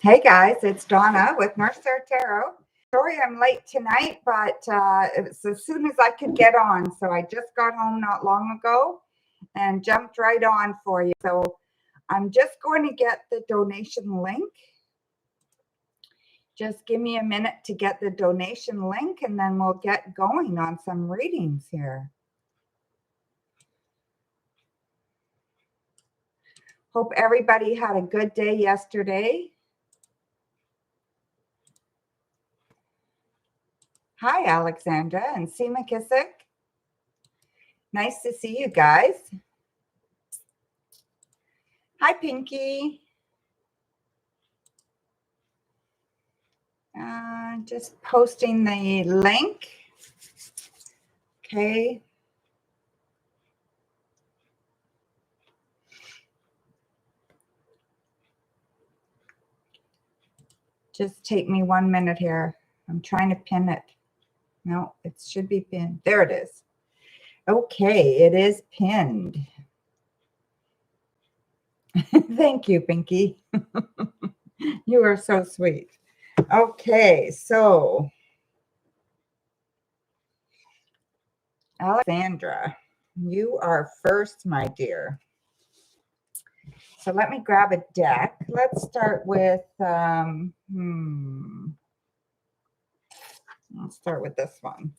Hey guys, it's Donna with Northstar Tarot. Sorry I'm late tonight, but it was as soon as I could get on. So I just got home not long ago and jumped right on for you. So I'm just going to get the donation link. Just give me a minute to get the donation link and then we'll get going on some readings here. Hope everybody had a good day yesterday. Hi, Alexandra and C. McKissick. Nice to see you guys. Hi, Pinky. Just posting the link. Okay. Just take me 1 minute here. I'm trying to pin it. No, it should be pinned. There it is. Okay, it is pinned. Thank you, Pinky. You are so sweet. Okay, so Alexandra, you are first, my dear. So let me grab a deck. Let's start with I'll start with this one.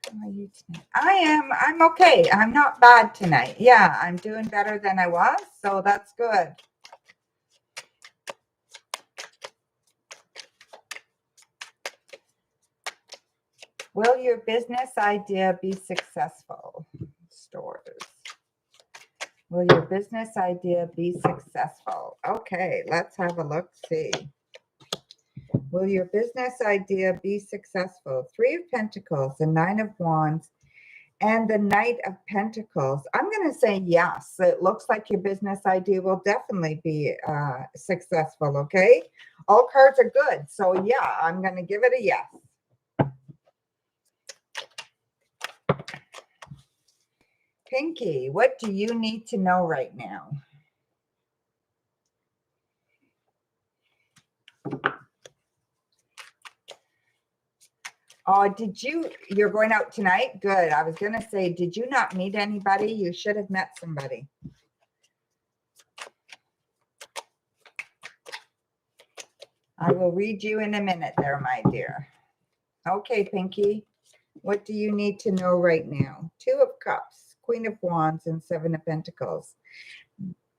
How are you tonight? I'm okay. I'm not bad tonight. Yeah, I'm doing better than I was, so that's good. Will your business idea be successful? Stores. Will your business idea be successful? Okay, let's have a look, see. Will your business idea be successful? 3 of Pentacles, the 9 of Wands, and the Knight of Pentacles. I'm going to say yes. It looks like your business idea will definitely be successful, okay? All cards are good. So, yeah, I'm going to give it a yes. Pinky, what do you need to know right now? Oh, you're going out tonight? Good. I was going to say, did you not meet anybody? You should have met somebody. I will read you in a minute there, my dear. Okay, Pinky, what do you need to know right now? 2 of Cups, Queen of Wands, and 7 of Pentacles.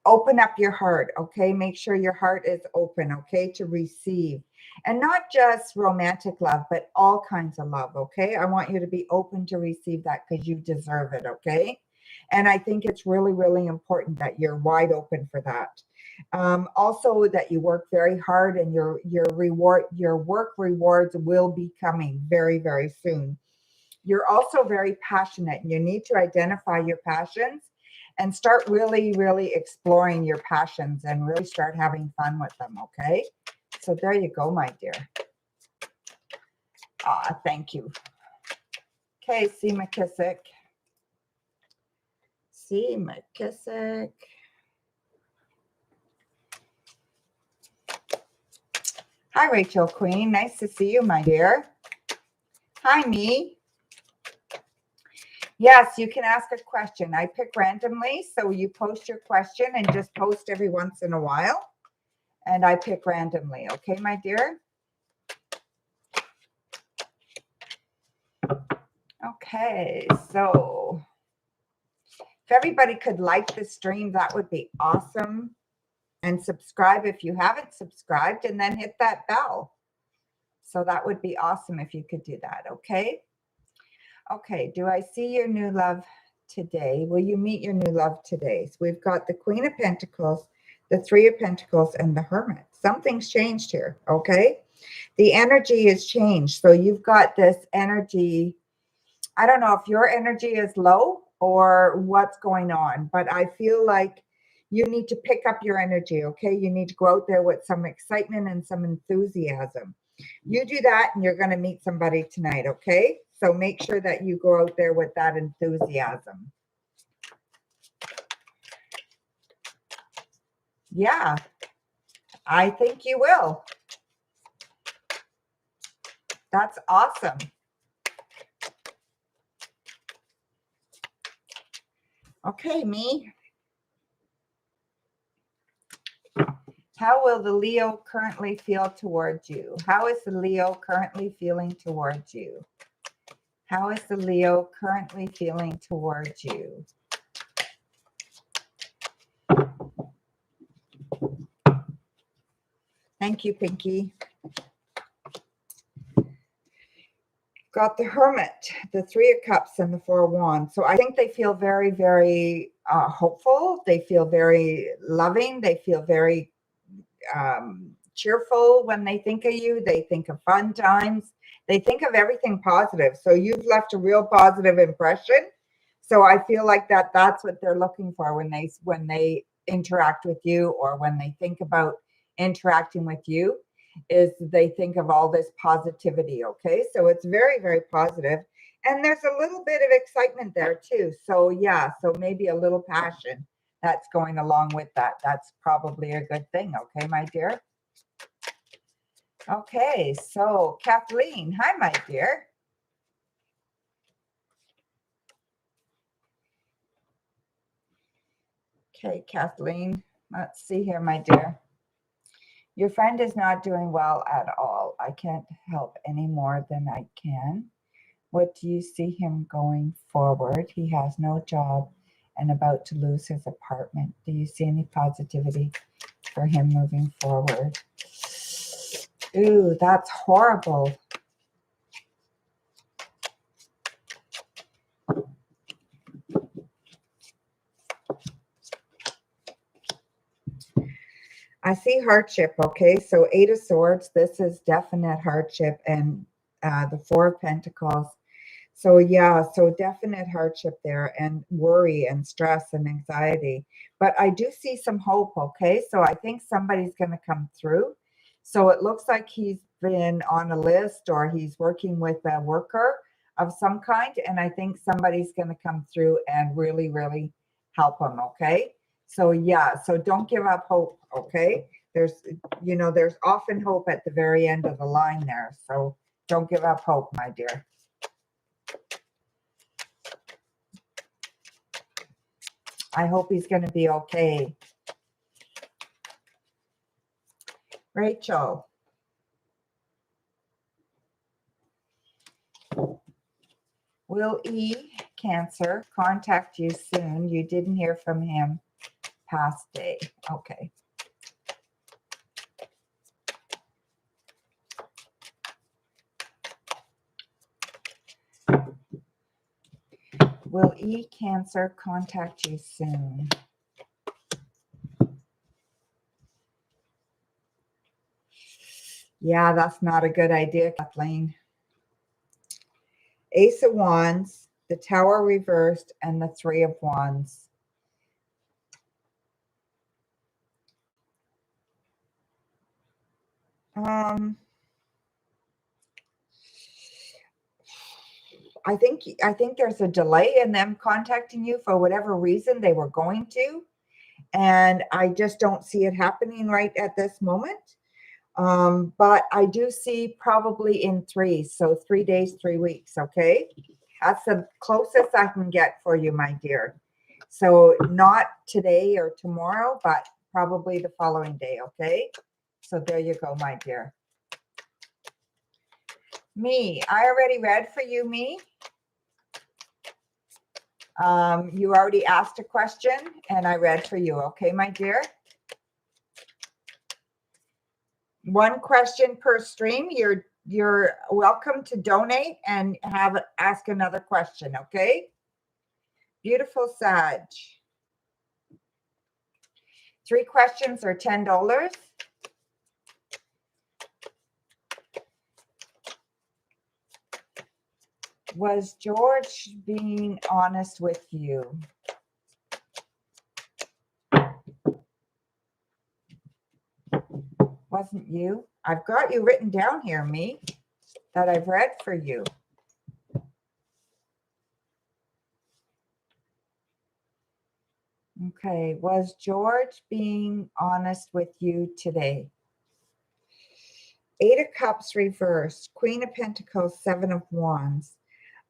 Open up your heart, okay? Make sure your heart is open, okay, to receive. And not just romantic love, but all kinds of love, okay? I want you to be open to receive that because you deserve it, okay? And I think it's really, really important that you're wide open for that. Also, that you work very hard and your work rewards will be coming very, very soon. You're also very passionate. You need to identify your passions and start really, really exploring your passions and really start having fun with them, okay? So there you go, my dear. Thank you. Okay, C. McKissick. C. McKissick. Hi, Rachel Queen. Nice to see you, my dear. Hi, me. Yes, you can ask a question. I pick randomly, so you post your question and just post every once in a while. And I pick randomly. Okay, my dear? Okay, so if everybody could like the stream, that would be awesome. And subscribe if you haven't subscribed, and then hit that bell. So that would be awesome if you could do that, okay? Okay, do I see your new love today? Will you meet your new love today? So we've got the Queen of Pentacles, the 3 of Pentacles, and the Hermit. Something's changed here, okay? The energy has changed. So you've got this energy. I don't know if your energy is low or what's going on, but I feel like you need to pick up your energy, okay? You need to go out there with some excitement and some enthusiasm. You do that and you're going to meet somebody tonight, okay? So make sure that you go out there with that enthusiasm. Yeah, I think you will. That's awesome. Okay, me. How will the Leo currently feel towards you? How is the Leo currently feeling towards you? How is the Leo currently feeling towards you? Thank you, Pinky. Got the Hermit, the Three of Cups, and the Four of Wands. So I think they feel very, very hopeful. They feel very loving. They feel very cheerful when they think of you. They think of fun times. They think of everything positive. So you've left a real positive impression. So I feel like that's what they're looking for when they interact with you, or when they think about interacting with you, is they think of all this positivity. Okay, so it's very, very positive, and there's a little bit of excitement there too. So yeah, so maybe a little passion that's going along with that. That's probably a good thing. Okay, my dear. Okay, so Kathleen, hi, my dear. Okay, Kathleen, let's see here, my dear. Your friend is not doing well at all. I can't help any more than I can. What do you see him going forward? He has no job and about to lose his apartment. Do you see any positivity for him moving forward? Ooh, that's horrible. I see hardship. Okay, so Eight of Swords, this is definite hardship, and the Four of Pentacles. So yeah, so definite hardship there, and worry and stress and anxiety. But I do see some hope. Okay, so I think somebody's going to come through. So it looks like he's been on a list, or he's working with a worker of some kind, and I think somebody's going to come through and really, really help him. Okay, so yeah, so don't give up hope. Okay, there's often hope at the very end of the line there. So don't give up hope, my dear. I hope he's going to be okay. Rachel. Will E, Cancer, contact you soon? You didn't hear from him past day. Okay. Will E, Cancer, contact you soon? Yeah, that's not a good idea, Kathleen. Ace of Wands, the Tower reversed, and the Three of Wands. I think there's a delay in them contacting you for whatever reason they were going to. And I just don't see it happening right at this moment. But I do see probably in 3. So 3 days, 3 weeks. Okay. That's the closest I can get for you, my dear. So not today or tomorrow, but probably the following day. Okay. So there you go, my dear. Me, I already read for you, me. You already asked a question and I read for you. Okay, my dear. 1 question per stream. You're welcome to donate and ask another question. Okay. Beautiful Sag. 3 questions are $10. Was George being honest with you? Wasn't you? I've got you written down here, me, that I've read for you. Okay, was George being honest with you today? 8 of Cups reversed, Queen of Pentacles, 7 of Wands.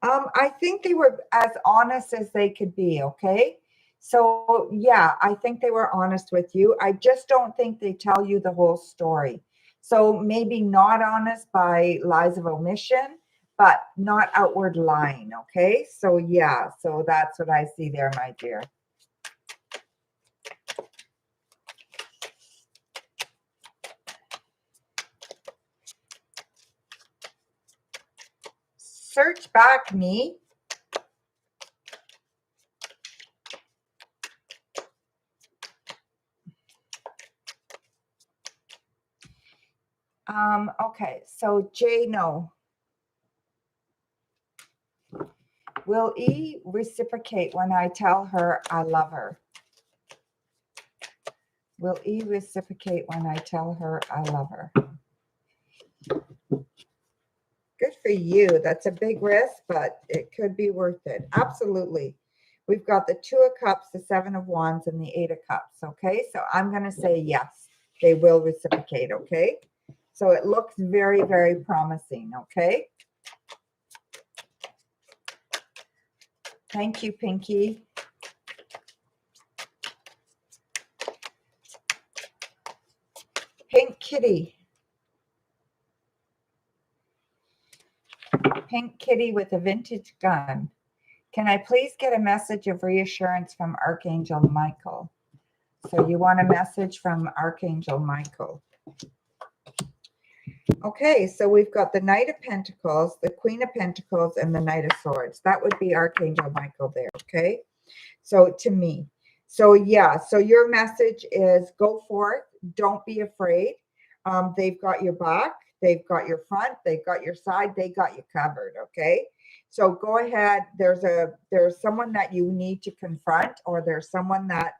I think they were as honest as they could be, okay? So, yeah, I think they were honest with you. I just don't think they tell you the whole story. So maybe not honest by lies of omission, but not outward lying, okay? So, yeah, so that's what I see there, my dear. Search back me. Okay, so J, no. Will E reciprocate when I tell her I love her? Will E reciprocate when I tell her I love her? Good for you. That's a big risk, but it could be worth it. Absolutely. We've got the 2 of Cups, the 7 of Wands, and the 8 of Cups. Okay, so I'm going to say yes, they will reciprocate. Okay, so it looks very, very promising. Okay. Thank you, Pinky. Pink Kitty. Pink Kitty with a vintage gun. Can I please get a message of reassurance from Archangel Michael? So you want a message from Archangel Michael. Okay, so we've got the Knight of Pentacles, the Queen of Pentacles, and the Knight of Swords. That would be Archangel Michael there, okay? So to me. So yeah, so your message is go forth. Don't be afraid. They've got your back. They've got your front. They've got your side. They got you covered, okay? So go ahead. There's someone that you need to confront, or there's someone that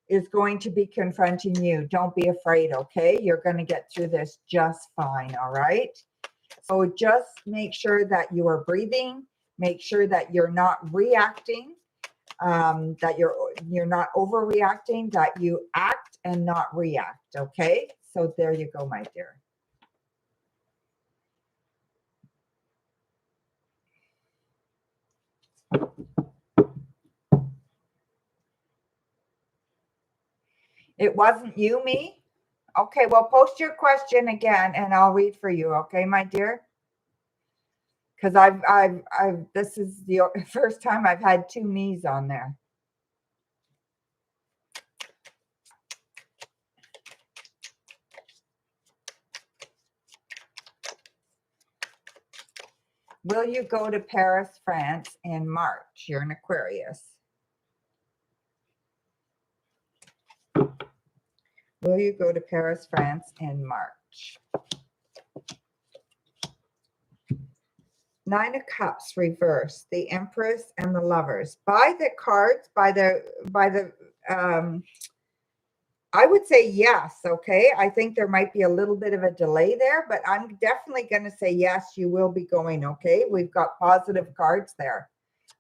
is going to be confronting you. Don't be afraid, okay? You're going to get through this just fine, all right? So just make sure that you are breathing. Make sure that you're not reacting, that you're not overreacting, that you act and not react, okay? So there you go, my dear. It wasn't you, me? Okay, well, post your question again and I'll read for you, okay, my dear? Because this is the first time I've had 2 me's on there. Will you go to Paris, France in March? You're an Aquarius. Will you go to Paris, France in March? 9 of Cups reversed, the Empress and the Lovers. By the cards, I would say yes, okay? I think there might be a little bit of a delay there, but I'm definitely going to say yes, you will be going, okay? We've got positive cards there.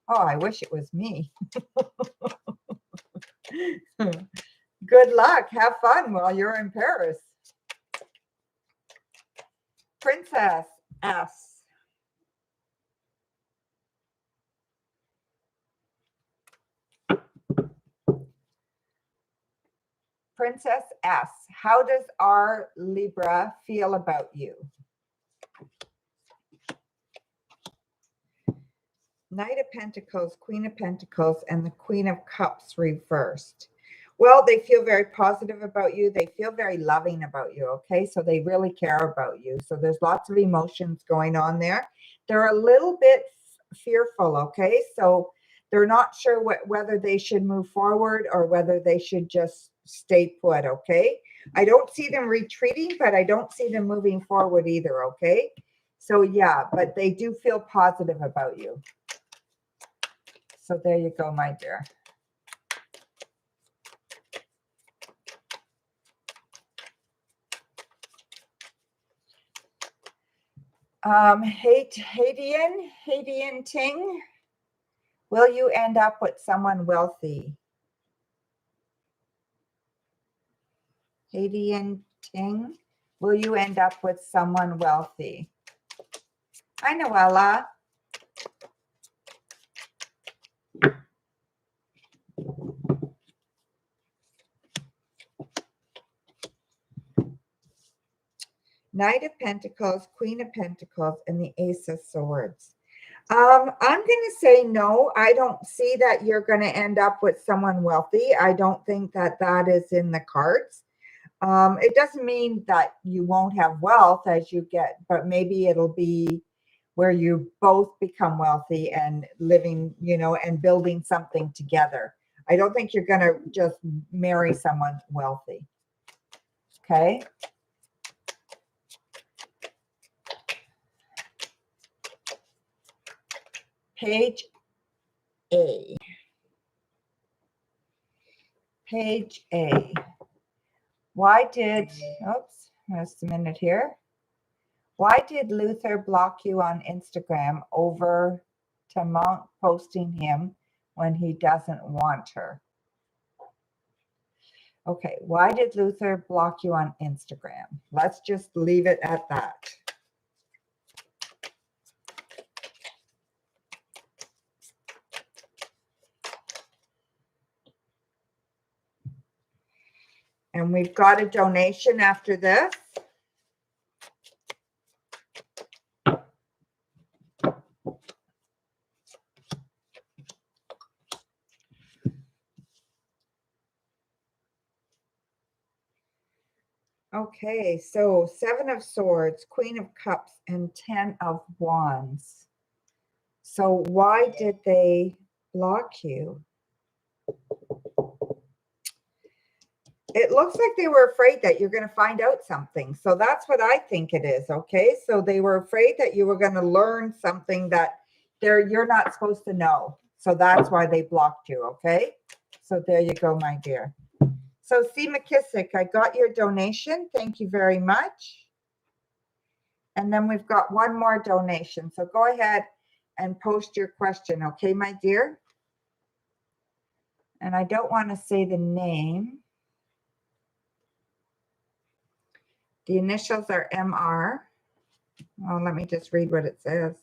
Oh, I wish it was me. Good luck. Have fun while you're in Paris. Princess S. Princess S. How does our Libra feel about you? Knight of Pentacles, Queen of Pentacles, and the Queen of Cups reversed. Well, they feel very positive about you. They feel very loving about you, okay? So they really care about you. So there's lots of emotions going on there. They're a little bit fearful, okay? So they're not sure whether they should move forward or whether they should just stay put, okay? I don't see them retreating, but I don't see them moving forward either, okay? So yeah, but they do feel positive about you. So there you go, my dear. Hadian Ting, will you end up with someone wealthy? Haiti and Ting. Will you end up with someone wealthy? Hi, Noella. Knight of Pentacles, Queen of Pentacles, and the Ace of Swords. I'm going to say no. I don't see that you're going to end up with someone wealthy. I don't think that that is in the cards. It doesn't mean that you won't have wealth as you get, but maybe it'll be where you both become wealthy and living, and building something together. I don't think you're going to just marry someone wealthy. Okay. Page A. Page A. Why did, oops, just a minute here. Why did Luther block you on Instagram over to Mount posting him when he doesn't want her? Okay, why did Luther block you on Instagram? Let's just leave it at that. And we've got a donation after this. Okay, so 7 of Swords, Queen of Cups, and 10 of Wands. So why did they block you? It looks like they were afraid that you're going to find out something. So that's what I think it is, okay? So they were afraid that you were going to learn something that you're not supposed to know. So that's why they blocked you, okay? So there you go, my dear. So C. McKissick, I got your donation. Thank you very much. And then we've got one more donation. So go ahead and post your question, okay, my dear? And I don't want to say the name. The initials are MR. Oh, let me just read what it says.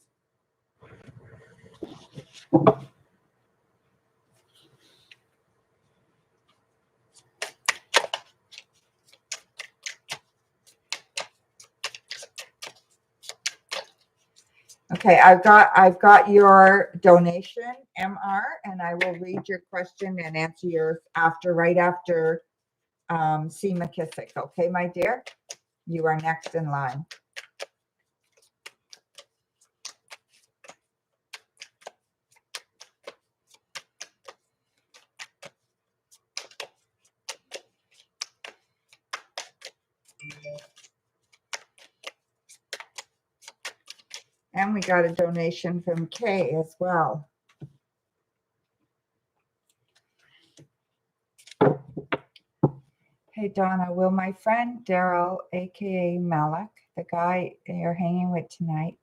Okay, I've got your donation, MR, and I will read your question and answer yours right after C. McKissick. Okay, my dear? You are next in line. And we got a donation from Kay as well. Hey, Donna, will my friend Daryl, aka Malik, the guy you're hanging with tonight,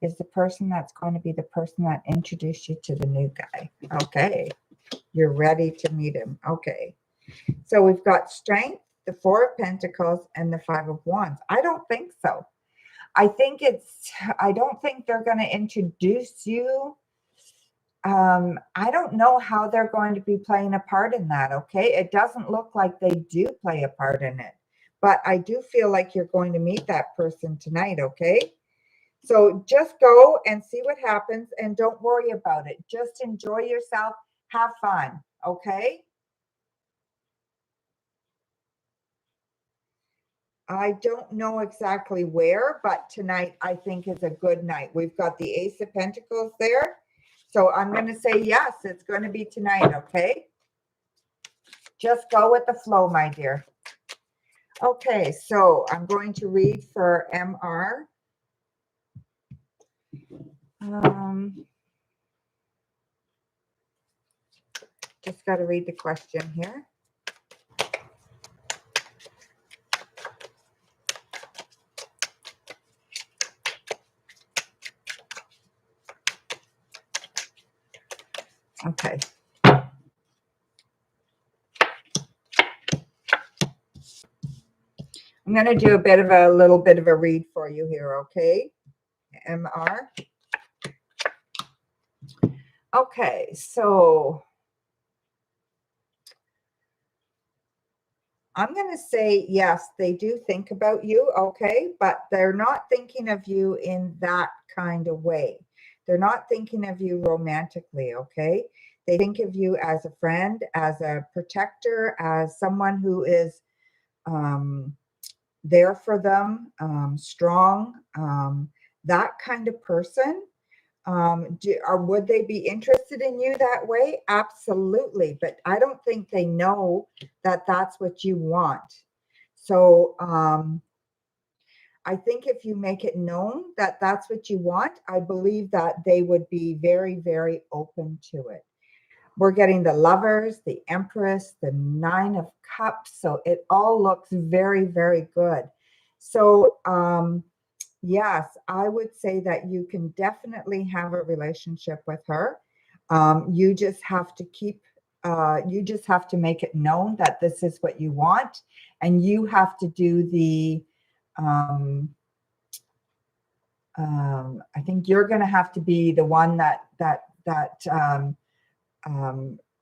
is the person that's going to be the person that introduced you to the new guy? Okay. You're ready to meet him. Okay. So we've got Strength, the 4 of Pentacles, and the 5 of Wands. I don't think so. I don't think they're going to introduce you. I don't know how they're going to be playing a part in that, okay? It doesn't look like they do play a part in it. But I do feel like you're going to meet that person tonight, okay? So just go and see what happens and don't worry about it. Just enjoy yourself. Have fun, okay? I don't know exactly where, but tonight I think is a good night. We've got the Ace of Pentacles there. So I'm going to say yes, it's going to be tonight, okay? Just go with the flow, my dear. Okay, so I'm going to read for MR. Just got to read the question here. Okay. I'm going to do a little bit of a read for you here, okay? MR. Okay, so I'm going to say, yes, they do think about you, okay? But they're not thinking of you in that kind of way. They're not thinking of you romantically, okay? They think of you as a friend, as a protector, as someone who is there for them, strong, that kind of person. Would they be interested in you that way? Absolutely. But I don't think they know that that's what you want. So I think if you make it known that that's what you want, I believe that they would be very, very open to it. We're getting the Lovers, the Empress, the Nine of Cups. So it all looks very, very good. So yes, I would say that you can definitely have a relationship with her. You just have to you just have to make it known that this is what you want. And you have to do I think you're going to have to be the one that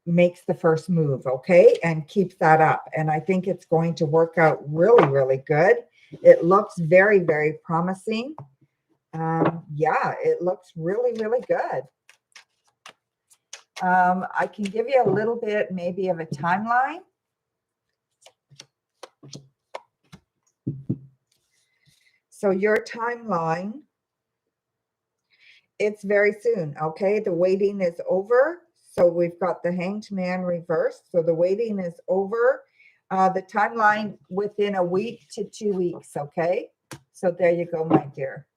makes the first move, okay? And keeps that up. And I think it's going to work out really, really good. It looks very, very promising. Yeah, it looks really, really good. I can give you a little bit maybe of a timeline. So your timeline, it's very soon, okay? The waiting is over. So we've got the Hanged Man reversed. So the waiting is over. The timeline within a week to 2 weeks, okay? So there you go, my dear.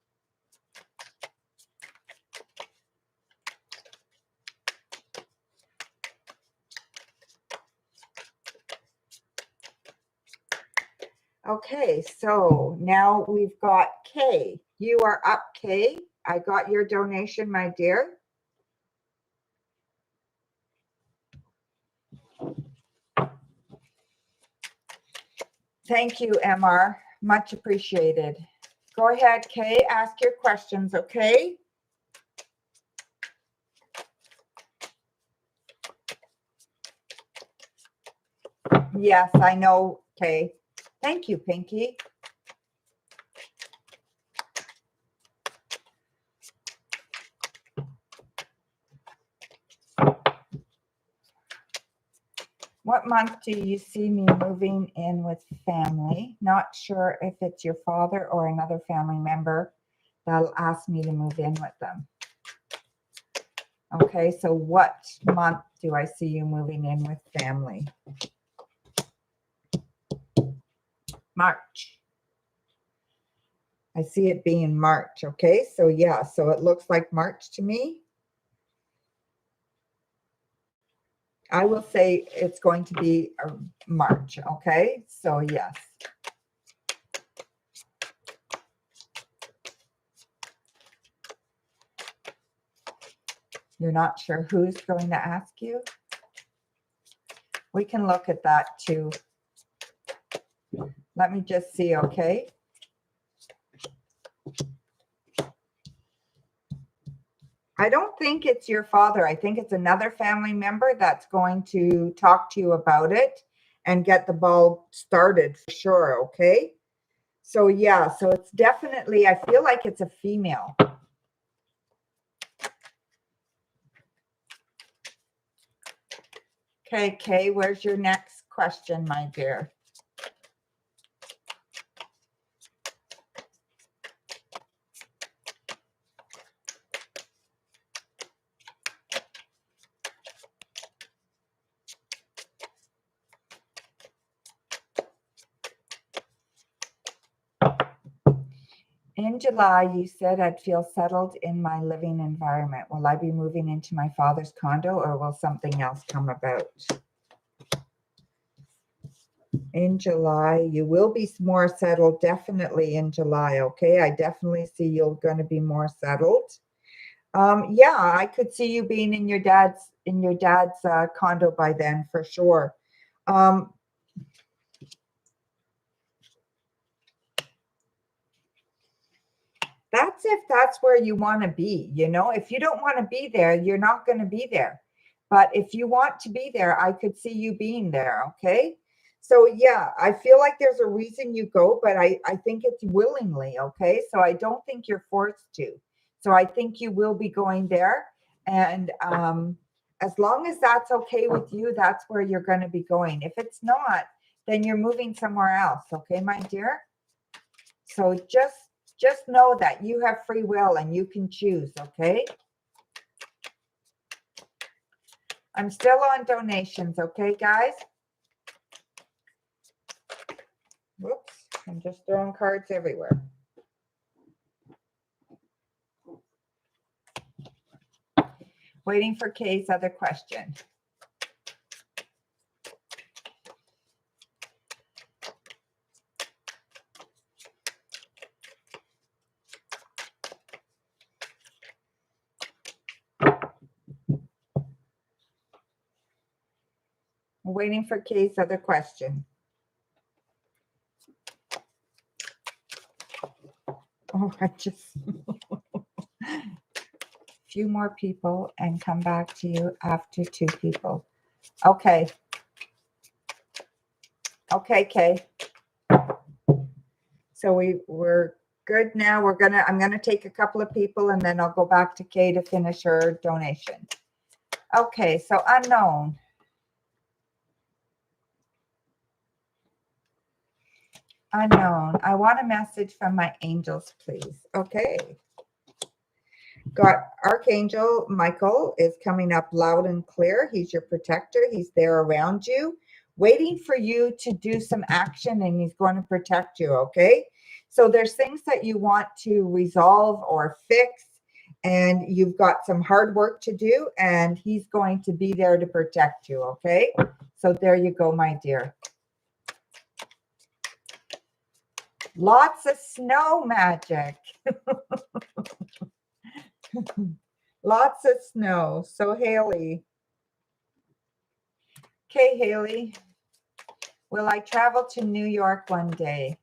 Okay, so now we've got Kay. You are up, Kay. I got your donation, my dear. Thank you, MR. Much appreciated. Go ahead, Kay. Ask your questions, okay? Yes, I know, Kay. Thank you, Pinky. What month do you see me moving in with family? Not sure if it's your father or another family member that'll ask me to move in with them. Okay, so what month do I see you moving in with family? March. I see it being March. Okay, so yeah, so it looks like March to me. I will say it's going to be March. Okay, so yes. You're not sure who's going to ask you? We can look at that too. Let me just see, okay? I don't think it's your father. I think it's another family member that's going to talk to you about it and get the ball started for sure, okay? So yeah, so it's definitely, I feel like it's a female. Okay, Kay, where's your next question, my dear? In July, you said I'd feel settled in my living environment. Will I be moving into my father's condo or will something else come about? In July, you will be more settled, definitely in July, okay? I definitely see you're going to be more settled. Yeah, I could see you being in your dad's condo by then for sure. That's if that's where you want to be. You know, if you don't want to be there, you're not going to be there. But if you want to be there, I could see you being there. Okay. So yeah, I feel like there's a reason you go, but I think it's willingly. Okay. So I don't think you're forced to. So I think you will be going there. And as long as that's okay with you, that's where you're going to be going. If it's not, then you're moving somewhere else. Okay, my dear. So just know that you have free will and you can choose. Okay. I'm still on donations. Okay, guys. Whoops, I'm just throwing cards everywhere. Waiting for Kay's other question. Waiting for Kay's other question. Oh, I just few more people and come back to you after 2 people. Okay. Okay, Kay. So we're good now. I'm gonna take a couple of people and then I'll go back to Kay to finish her donation. Okay, so unknown. Unknown. I want a message from my angels, please. Okay. Got Archangel Michael is coming up loud and clear. He's your protector. He's there around you, waiting for you to do some action, and he's going to protect you, okay? So there's things that you want to resolve or fix, and you've got some hard work to do, and he's going to be there to protect you, okay? So there you go, my dear. Lots of snow magic. Lots of snow. So Haley. Okay, Haley. Will I travel to New York one day?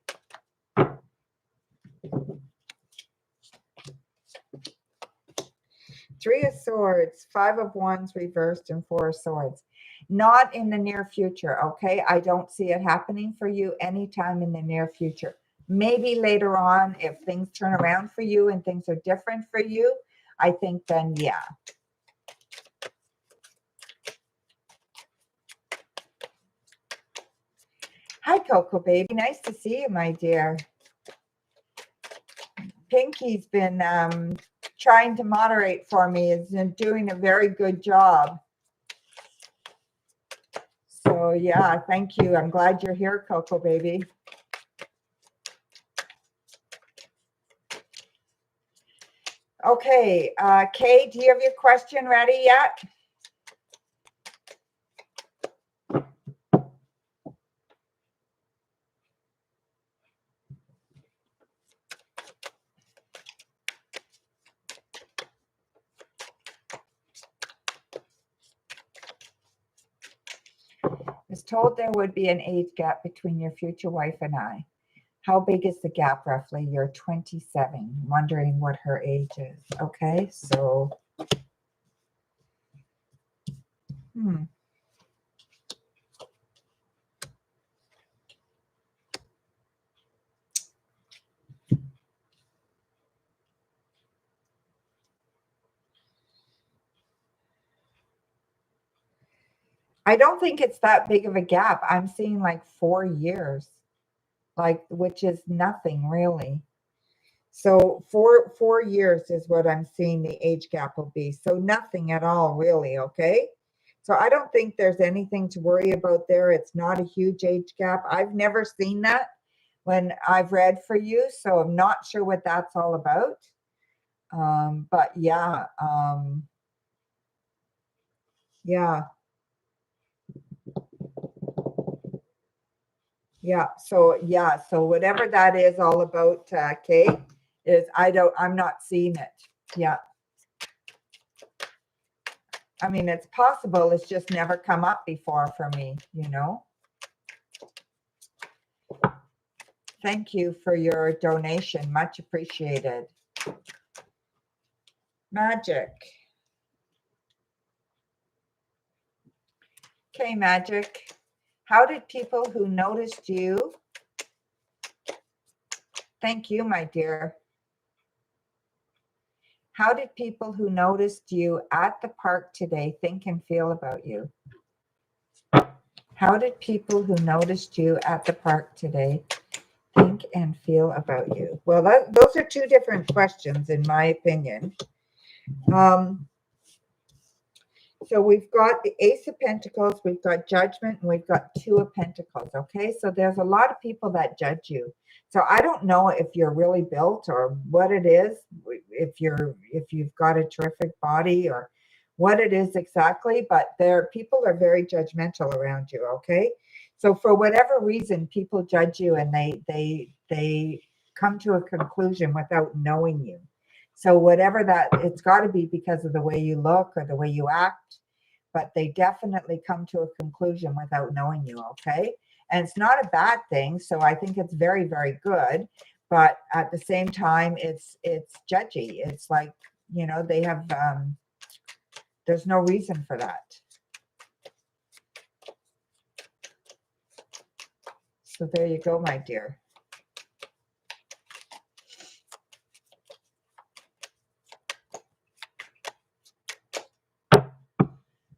Three of Swords, Five of Wands reversed, and Four of Swords. Not in the near future, okay? I don't see it happening for you anytime in the near future. Maybe later on, if things turn around for you and things are different for you, I think then, yeah. Hi, Coco baby. Nice to see you, my dear. Pinky's been trying to moderate for me. Is doing a very good job. So yeah, thank you. I'm glad you're here, Coco baby. Okay, Kay, do you have your question ready yet? Was told there would be an age gap between your future wife and I. How big is the gap roughly? You're 27. Wondering what her age is. Okay, so I don't think it's that big of a gap. I'm seeing like 4 years, like, which is nothing really. So 4 years is what I'm seeing the age gap will be. So nothing at all really, okay? So I don't think there's anything to worry about there. It's not a huge age gap. I've never seen that when I've read for you, so I'm not sure what that's all about. But yeah, yeah. Yeah. So whatever that is all about, Kate, is I'm not seeing it. Yeah. I mean, it's possible. It's just never come up before for me, you know. Thank you for your donation. Much appreciated. Magic. Okay, Magic. How did people who noticed you, thank you, my dear. How did people who noticed you at the park today think and feel about you? How did people who noticed you at the park today think and feel about you? Well, those are two different questions, in my opinion. So we've got the Ace of Pentacles, we've got Judgment, and we've got Two of Pentacles, okay? So there's a lot of people that judge you. So I don't know if you're really built or what it is, if you've got a terrific body or what it is exactly, but people are very judgmental around you, okay? So for whatever reason, people judge you and they come to a conclusion without knowing you. So whatever that, it's got to be because of the way you look or the way you act, but they definitely come to a conclusion without knowing you, okay? And it's not a bad thing, so I think it's very, very good, but at the same time, it's judgy. It's like, you know, they have, there's no reason for that. So there you go, my dear.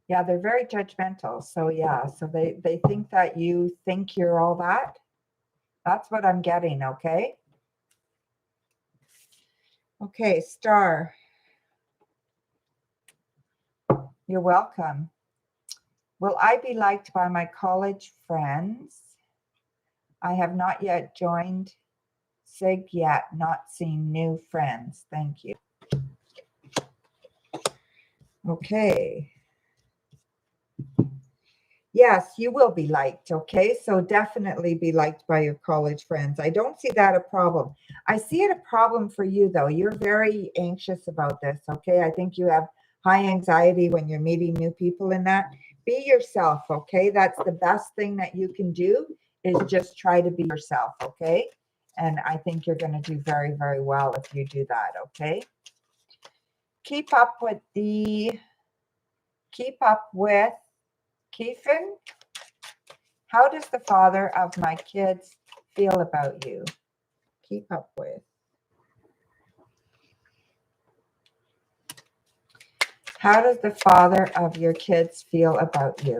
Yeah, they're very judgmental. So yeah, so they think that you think you're all that. That's what I'm getting, okay? Okay, Star. You're welcome. Will I be liked by my college friends? I have not yet joined SIG yet, not seen new friends. Thank you. Okay. Yes, you will be liked, okay? So definitely be liked by your college friends. I don't see that a problem. I see it a problem for you, though. You're very anxious about this, okay? I think you have high anxiety when you're meeting new people in that. Be yourself, okay? That's the best thing that you can do is just try to be yourself, okay? And I think you're going to do very, very well if you do that, okay? Keep up with Keefin. How does the father of my kids feel about you? Keep up with. How does the father of your kids feel about you?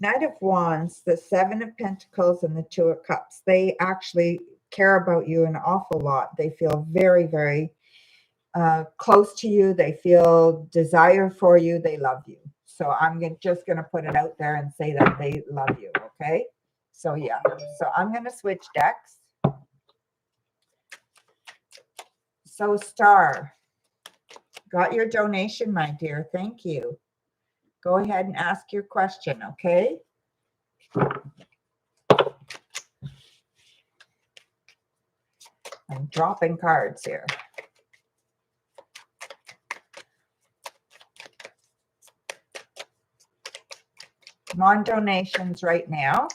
Knight of Wands, the Seven of Pentacles, and the Two of Cups. They actually care about you an awful lot. They feel very, very close to you. They feel desire for you. They love you. So I'm just going to put it out there and say that they love you, okay? So yeah, so I'm going to switch decks. So Star, got your donation, my dear. Thank you. Go ahead and ask your question, okay? I'm dropping cards here. I'm on donations right now.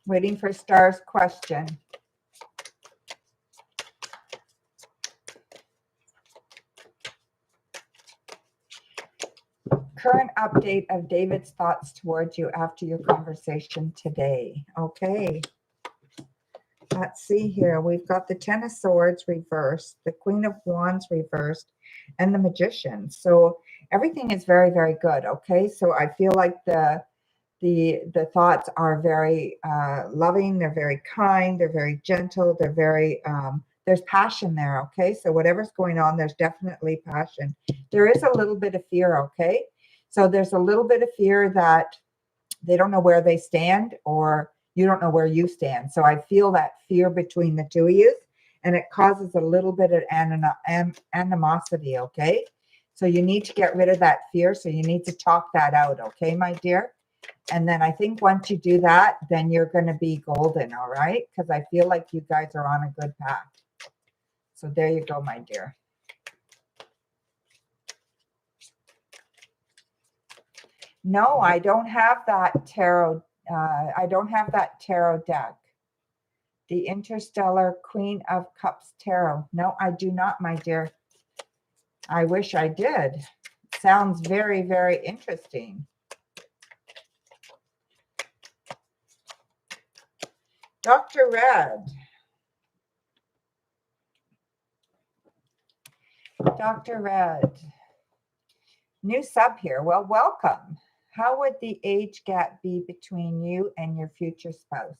Waiting for Star's question. Current update of David's thoughts towards you after your conversation today. Okay. Let's see here. We've got the Ten of Swords reversed, the Queen of Wands reversed, and the Magician. So everything is very, very good. Okay. So I feel like the thoughts are very loving. They're very kind. They're very gentle. They're very, there's passion there. Okay. So whatever's going on, there's definitely passion. There is a little bit of fear. Okay. So there's a little bit of fear that they don't know where they stand, or You don't know where you stand. So I feel that fear between the two of you, and it causes a little bit of animosity, okay? So you need to get rid of that fear. So you need to talk that out, okay, my dear? And then I think once you do that, then you're going to be golden, all right? Because I feel like you guys are on a good path. So there you go, my dear. No, I don't have that tarot. I don't have that tarot deck. The Interstellar Queen of Cups Tarot. No, I do not, my dear. I wish I did. Sounds very, very interesting. Dr. Red. Dr. Red. New sub here. Well, welcome. How would the age gap be between you and your future spouse?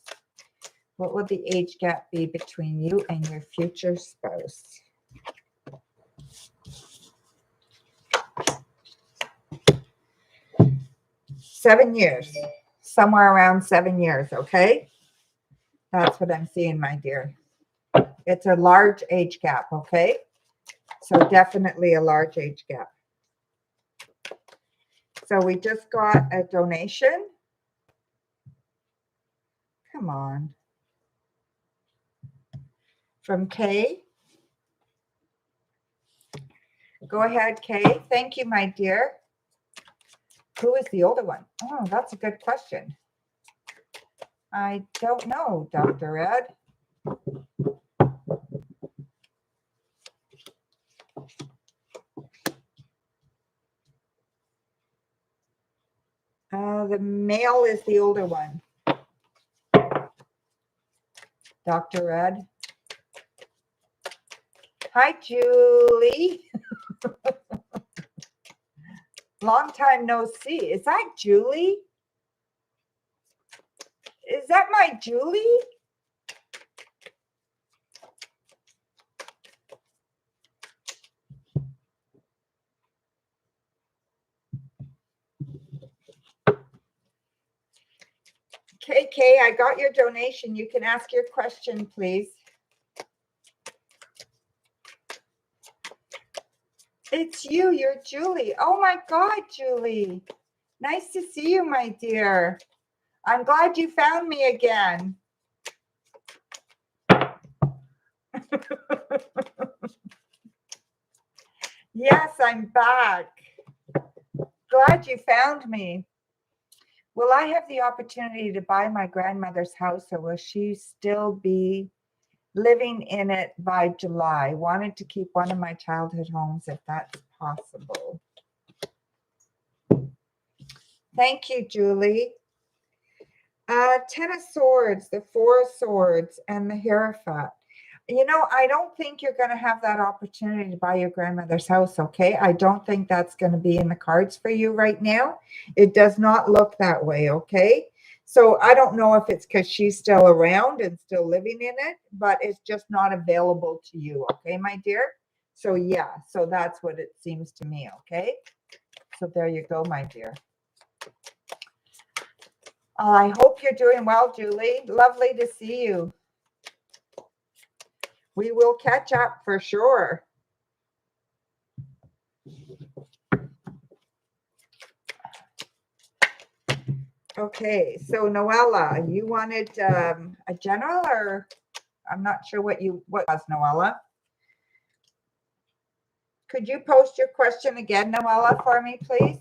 What would the age gap be between you and your future spouse? Seven years. Somewhere around 7 years, okay? That's what I'm seeing, my dear. It's a large age gap, okay? So definitely a large age gap. So we just got a donation. Come on. From Kay. Go ahead, Kay. Thank you, my dear. Who is the older one? Oh, that's a good question. I don't know, Dr. Ed. The male is the older one. Dr. Ed. Hi, Julie. Long time no see. Is that Julie? Is that my Julie? KK, I got your donation. You can ask your question, please. It's you. You're Julie. Oh my God, Julie. Nice to see you, my dear. I'm glad you found me again. Yes, I'm back. Glad you found me. Will I have the opportunity to buy my grandmother's house, or will she still be living in it by July? Wanted to keep one of my childhood homes if that's possible. Thank you, Julie. Ten of Swords, the Four of Swords, and the Hierophant. You know, I don't think you're going to have that opportunity to buy your grandmother's house, okay? I don't think that's going to be in the cards for you right now. It does not look that way, okay? So I don't know if it's because she's still around and still living in it, but it's just not available to you, okay, my dear? So yeah, so that's what it seems to me, okay? So there you go, my dear. I hope you're doing well, Julie. Lovely to see you. We will catch up for sure. Okay, so Noella, you wanted a general, or I'm not sure what was, Noella. Could you post your question again, Noella, for me, please?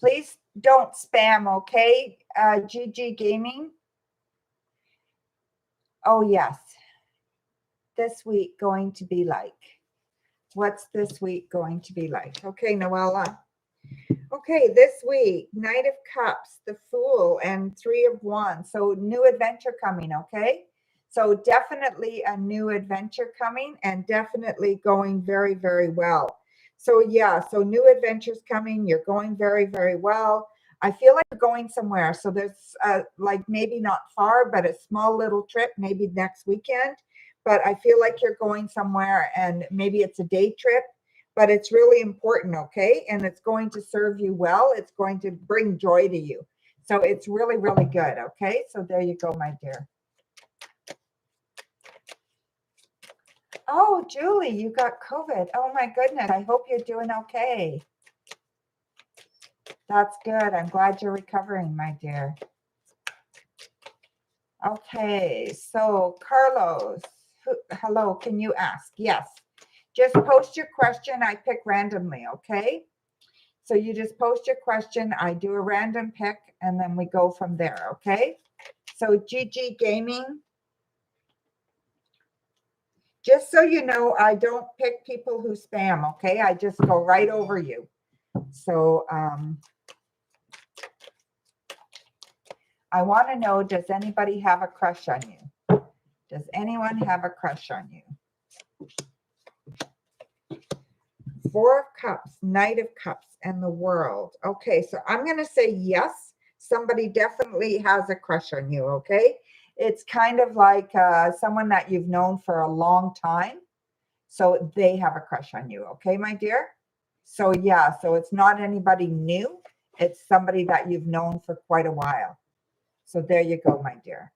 Please don't spam, okay? GG Gaming. Oh, yes. This week going to be like? What's this week going to be like? Okay, Noella. Okay, this week, Knight of Cups, the Fool, and Three of Wands. So new adventure coming, okay? So definitely a new adventure coming and definitely going very, very well. So yeah, so new adventures coming. You're going very, very well. I feel like you're going somewhere. So there's like maybe not far, but a small little trip, maybe next weekend. But I feel like you're going somewhere and maybe it's a day trip, but it's really important, okay? And it's going to serve you well. It's going to bring joy to you. So it's really, really good, okay? So there you go, my dear. Oh, Julie, you got COVID. Oh my goodness. I hope you're doing okay. That's good. I'm glad you're recovering, my dear. Okay, so Carlos, hello, can you ask? Yes. Just post your question. I pick randomly, okay? So you just post your question. I do a random pick and then we go from there, okay? So GG Gaming, just so you know, I don't pick people who spam, okay? I just go right over you. So I want to know, does anybody have a crush on you? Does anyone have a crush on you? Four of Cups, Knight of Cups, and the World. Okay, so I'm going to say yes. Somebody definitely has a crush on you, okay? It's kind of like someone that you've known for a long time. So they have a crush on you, okay, my dear? So yeah, so it's not anybody new. It's somebody that you've known for quite a while. So there you go, my dear.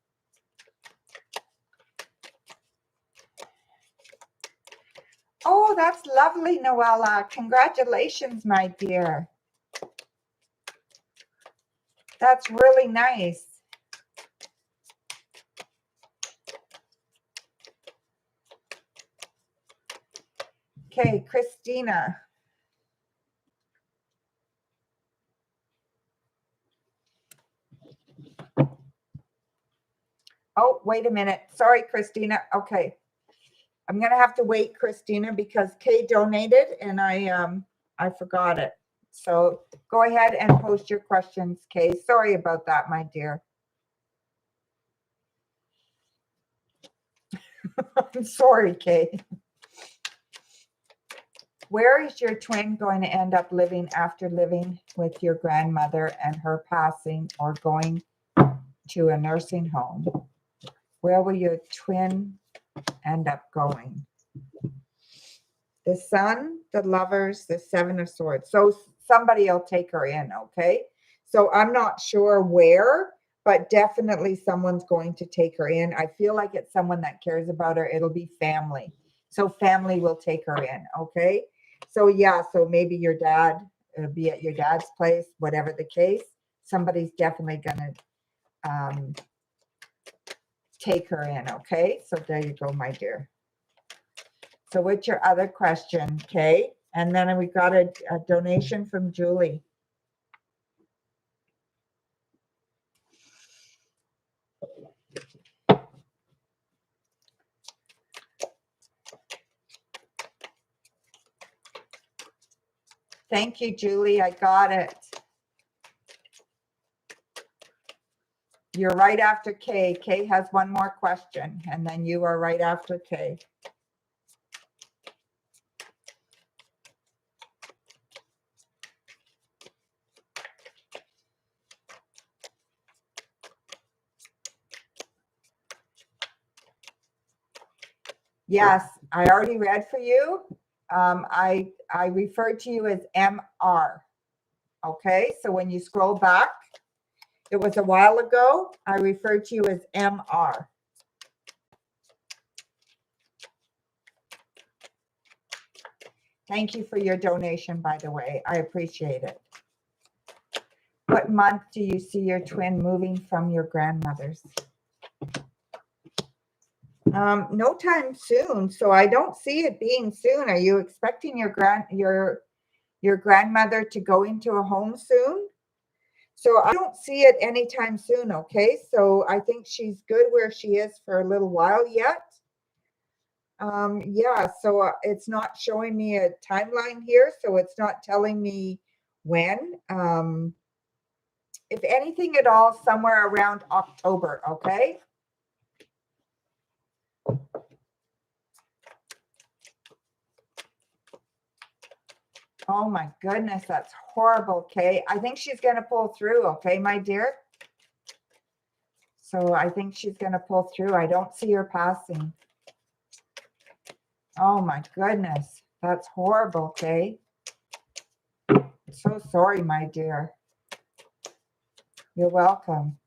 Oh, that's lovely, Noella. Congratulations, my dear. That's really nice. Okay, Christina. Oh, wait a minute. Sorry, Christina. Okay. I'm going to have to wait, Christina, because Kay donated and I forgot it. So go ahead and post your questions, Kay. Sorry about that, my dear. I'm sorry, Kay. Where is your twin going to end up living after living with your grandmother and her passing or going to a nursing home? Where will your twin end up going? The Sun, the Lovers, the Seven of Swords. So somebody will take her in, okay? So I'm not sure where, but definitely someone's going to take her in. I feel like it's someone that cares about her. It'll be family. So family will take her in, okay? So yeah, so maybe your dad, it'll be at your dad's place, whatever the case. Somebody's definitely going to take her in, okay? So there you go, my dear. So what's your other question, Kay? And then we got a donation from Julie. Thank you, Julie. I got it. You're right after Kay. Kay has one more question, and then you are right after Kay. Yes, I already read for you. I referred to you as MR. Okay, so when you scroll back, it was a while ago. I referred to you as MR. Thank you for your donation, by the way. I appreciate it. What month do you see your twin moving from your grandmother's? No time soon. So I don't see it being soon. Are you expecting your grandmother to go into a home soon? So I don't see it anytime soon. Okay. So I think she's good where she is for a little while yet. Yeah. So it's not showing me a timeline here. So it's not telling me when. If anything at all, somewhere around October. Okay. Oh my goodness, that's horrible, Kay. I think she's going to pull through, okay, my dear? So I think she's going to pull through. I don't see her passing. Oh my goodness, that's horrible, Kay. So sorry, my dear. You're welcome.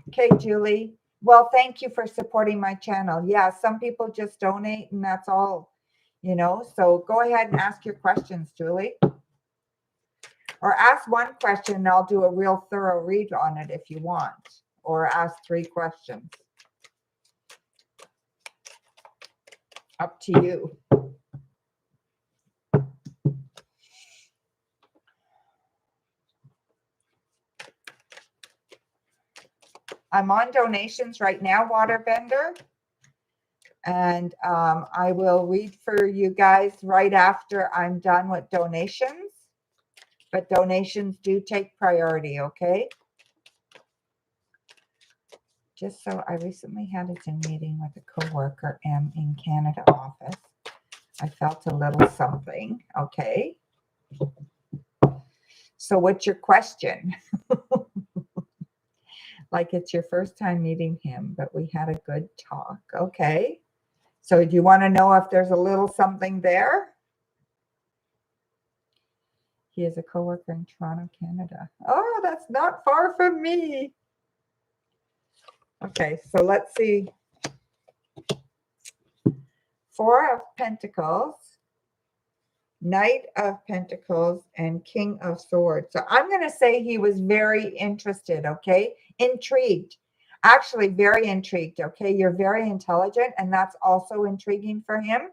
Okay, Julie. Well, thank you for supporting my channel. Yeah, some people just donate and that's all, you know. So go ahead and ask your questions, Julie. Or ask one question and I'll do a real thorough read on it if you want. Or ask 3 questions. Up to you. I'm on donations right now, Waterbender. And I will read for you guys right after I'm done with donations. But donations do take priority, okay? Just so I recently had a Zoom meeting with a coworker in Canada office. I felt a little something, okay? So what's your question? Like it's your first time meeting him, but we had a good talk, okay? So do you want to know if there's a little something there? He is a coworker in Toronto, Canada. Oh, that's not far from me. Okay, so let's see. 4 of Pentacles, Knight of Pentacles, and King of Swords. So I'm going to say he was very interested, okay? Intrigued. Actually, very intrigued, okay? You're very intelligent, and that's also intriguing for him.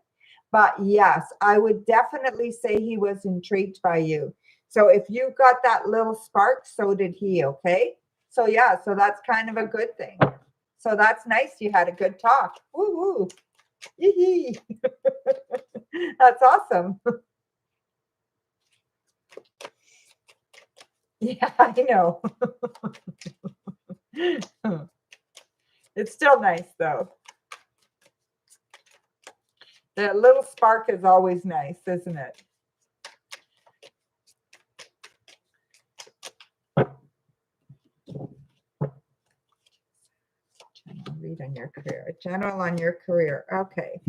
But yes, I would definitely say he was intrigued by you. So if you got that little spark, so did he, okay? So yeah, so that's kind of a good thing. So that's nice. You had a good talk. Woo woo. Yee. That's awesome. Yeah, I know. It's still nice though. The little spark is always nice, isn't it? Read on your career. General on your career. Okay.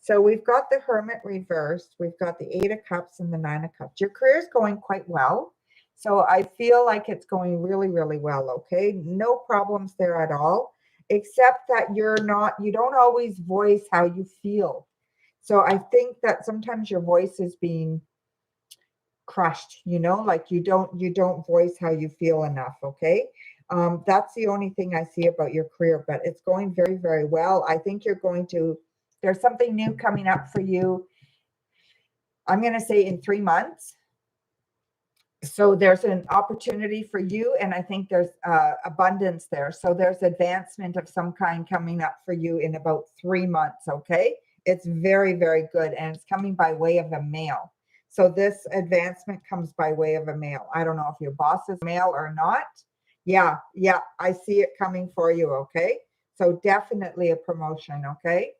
So we've got the Hermit reversed. We've got the 8 of Cups and the 9 of Cups. Your career is going quite well. So I feel like it's going really, really well. Okay. No problems there at all, except that you don't always voice how you feel. So I think that sometimes your voice is being crushed, you know, like you don't voice how you feel enough. Okay. That's the only thing I see about your career, but it's going very, very well. I think there's something new coming up for you. I'm going to say in 3 months. So there's an opportunity for you, and I think there's abundance there. So there's advancement of some kind coming up for you in about 3 months. Okay. It's very, very good. And it's coming by way of a mail. So this advancement comes by way of a mail. I don't know if your boss is mail or not. Yeah, I see it coming for you, okay? So definitely a promotion, okay?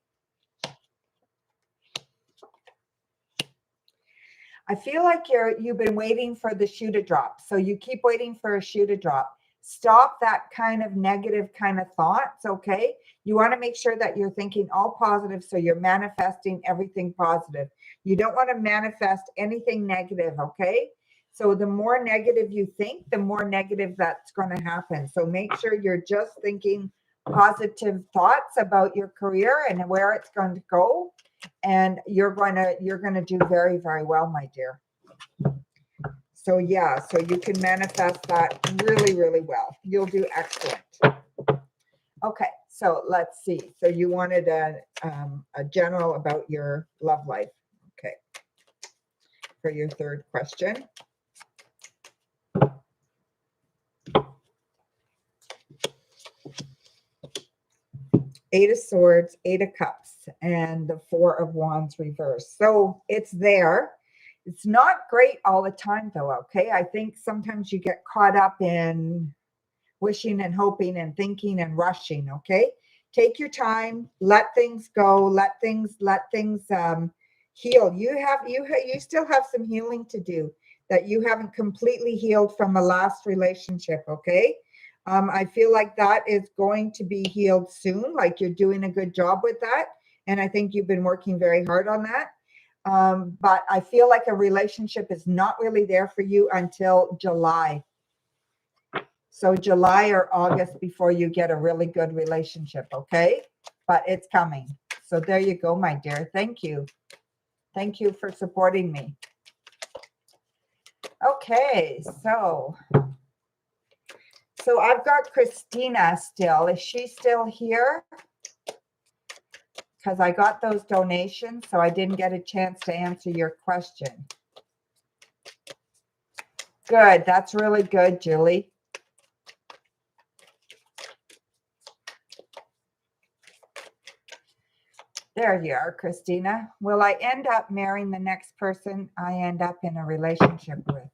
I feel like you've been waiting for the shoe to drop. So you keep waiting for a shoe to drop. Stop that kind of negative kind of thoughts, okay? You want to make sure that you're thinking all positive, so you're manifesting everything positive. You don't want to manifest anything negative, okay? So the more negative you think, the more negative that's going to happen. So make sure you're just thinking positive thoughts about your career and where it's going to go. And you're going to do very, very well, my dear. So yeah, so you can manifest that really, really well. You'll do excellent. Okay, so let's see. So you wanted a general about your love life. Okay, for your 3rd question. Eight of Swords, 8 of Cups, and the 4 of Wands reversed. So it's there. It's not great all the time, though, okay? I think sometimes you get caught up in wishing and hoping and thinking and rushing, okay? Take your time, let things go, let things heal. You still have some healing to do that you haven't completely healed from a last relationship, okay? I feel like that is going to be healed soon, like you're doing a good job with that. And I think you've been working very hard on that. But I feel like a relationship is not really there for you until July. So July or August before you get a really good relationship, okay? But it's coming. So there you go, my dear. Thank you. Thank you for supporting me. Okay, so I've got Christina still. Is she still here? Because I got those donations, so I didn't get a chance to answer your question. Good. That's really good, Julie. There you are, Christina. Will I end up marrying the next person I end up in a relationship with?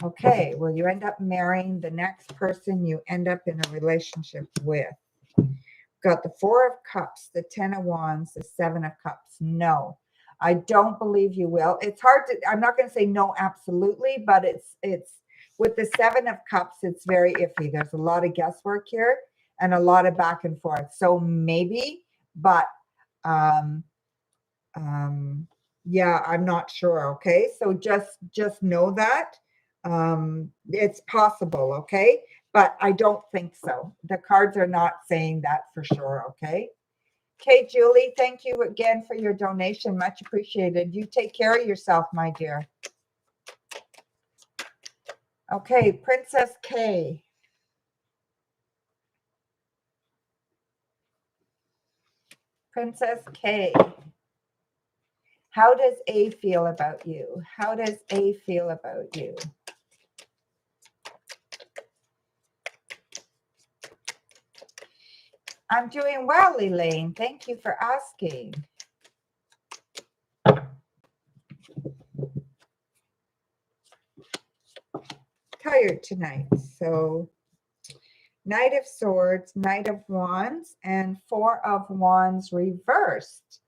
Okay. Will you end up marrying the next person you end up in a relationship with? Got the 4 of Cups, the 10 of Wands, the 7 of Cups. No, I don't believe you will. It's hard to, I'm not going to say no, absolutely, but it's with the 7 of Cups, it's very iffy. There's a lot of guesswork here and a lot of back and forth. So maybe, but yeah, I'm not sure. Okay. So just know that, it's possible. Okay. But I don't think so. The cards are not saying that for sure. Okay. Okay, Julie, thank you again for your donation. Much appreciated. You take care of yourself, my dear. Okay, Princess K. Princess K. How does A feel about you? How does A feel about you? I'm doing well, Elaine. Thank you for asking. Tired tonight. So Knight of Swords, Knight of Wands, and 4 of Wands reversed.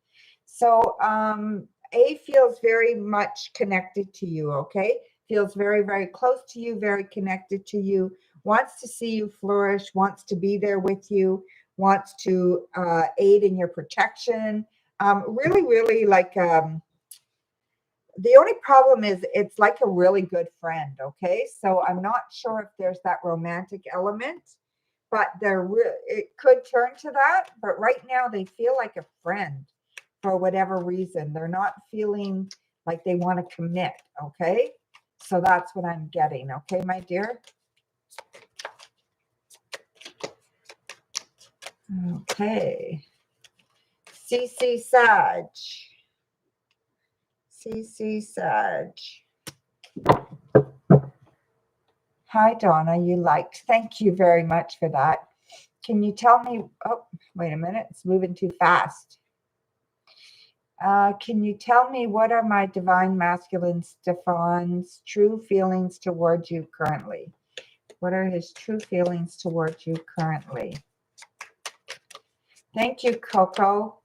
So A feels very much connected to you, okay? Feels very, very close to you, very connected to you, wants to see you flourish, wants to be there with you, wants to aid in your protection. Really, really like, the only problem is it's like a really good friend, okay? So I'm not sure if there's that romantic element, but it could turn to that. But right now they feel like a friend for whatever reason. They're not feeling like they want to commit, okay? So that's what I'm getting, okay, my dear? Okay. CC Sag. CC Sag. Hi, Donna. You liked. Thank you very much for that. Can you tell me? Oh, wait a minute. It's moving too fast. Can you tell me what are my divine masculine Stefan's true feelings towards you currently? What are his true feelings towards you currently? Thank you, Coco.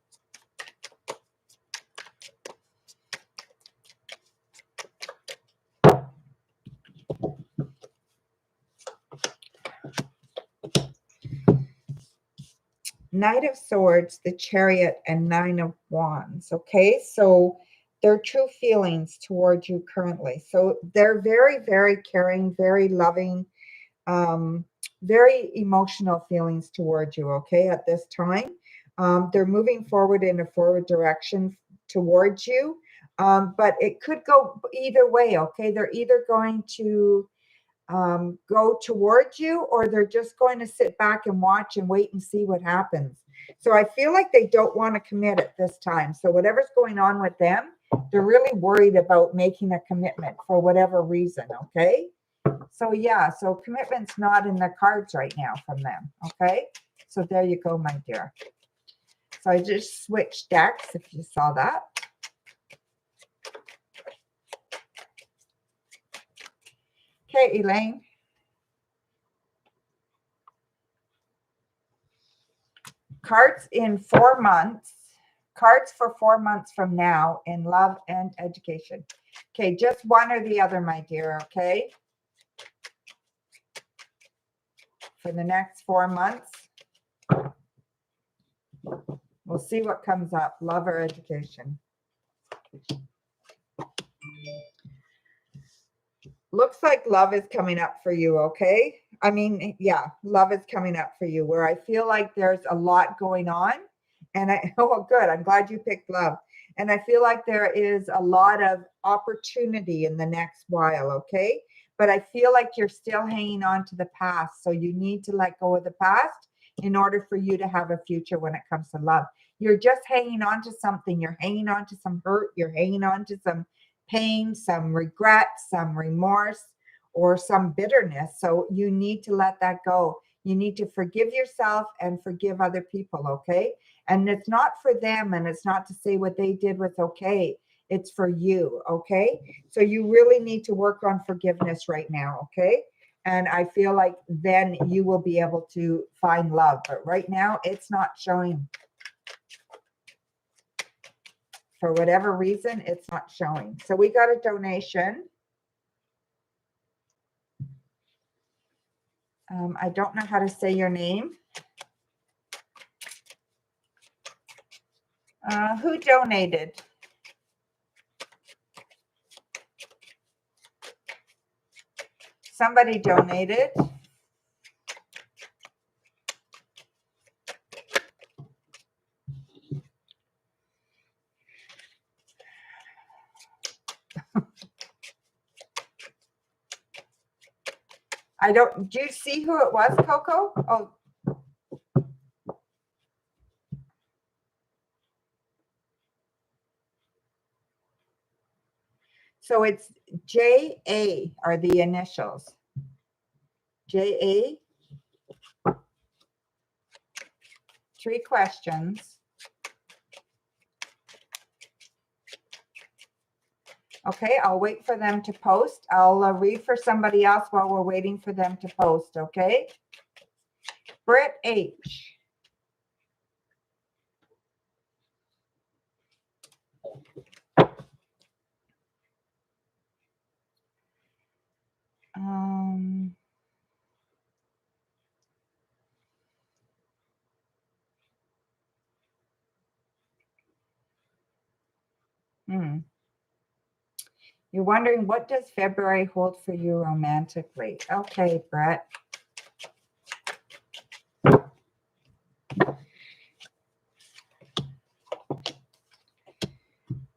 Knight of Swords, the Chariot, and 9 of Wands. Okay, so their true feelings towards you currently. So they're very, very caring, very loving, very emotional feelings towards you. Okay, at this time, they're moving forward in a forward direction towards you, but it could go either way. Okay, they're either going to go towards you, or they're just going to sit back and watch and wait and see what happens. So I feel like they don't want to commit at this time. So whatever's going on with them, they're really worried about making a commitment for whatever reason. Okay. So yeah, so commitment's not in the cards right now from them. Okay. So there you go, my dear. So I just switched decks, if you saw that. Okay, Elaine. Cards in 4 months. Cards for 4 months from now in love and education. Okay, just one or the other, my dear, okay? For the next 4 months. We'll see what comes up, love or education. Looks like love is coming up for you, okay? I mean, yeah, love is coming up for you, where I feel like there's a lot going on. And oh, good, I'm glad you picked love. And I feel like there is a lot of opportunity in the next while, okay? But I feel like you're still hanging on to the past. So you need to let go of the past in order for you to have a future when it comes to love. You're just hanging on to something. You're hanging on to some hurt. You're hanging on to some pain, some regret, some remorse, or some bitterness. So you need to let that go. You need to forgive yourself and forgive other people, okay? And it's not for them, and it's not to say what they did was okay. It's for you, okay? So you really need to work on forgiveness right now, okay? And I feel like then you will be able to find love. But right now, it's not showing. For whatever reason, it's not showing. So we got a donation. I don't know how to say your name. Who donated? Somebody donated. Do you see who it was, Coco? Oh. So it's JA are the initials. JA. 3 questions. Okay, I'll wait for them to post. I'll read for somebody else while we're waiting for them to post, okay? Britt H. You're wondering, what does February hold for you romantically? Okay, Brett.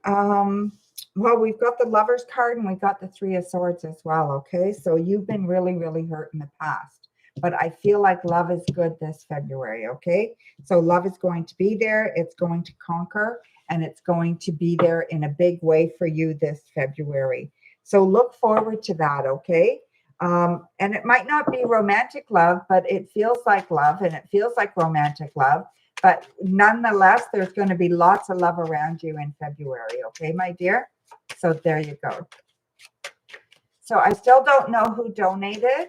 Well, we've got the Lover's card and we got the 3 of Swords as well, okay? So you've been really, really hurt in the past. But I feel like love is good this February, okay? So love is going to be there. It's going to conquer, and it's going to be there in a big way for you this February. So look forward to that, okay? And it might not be romantic love, but it feels like love, and it feels like romantic love. But nonetheless, there's going to be lots of love around you in February, okay, my dear? So there you go. So I still don't know who donated.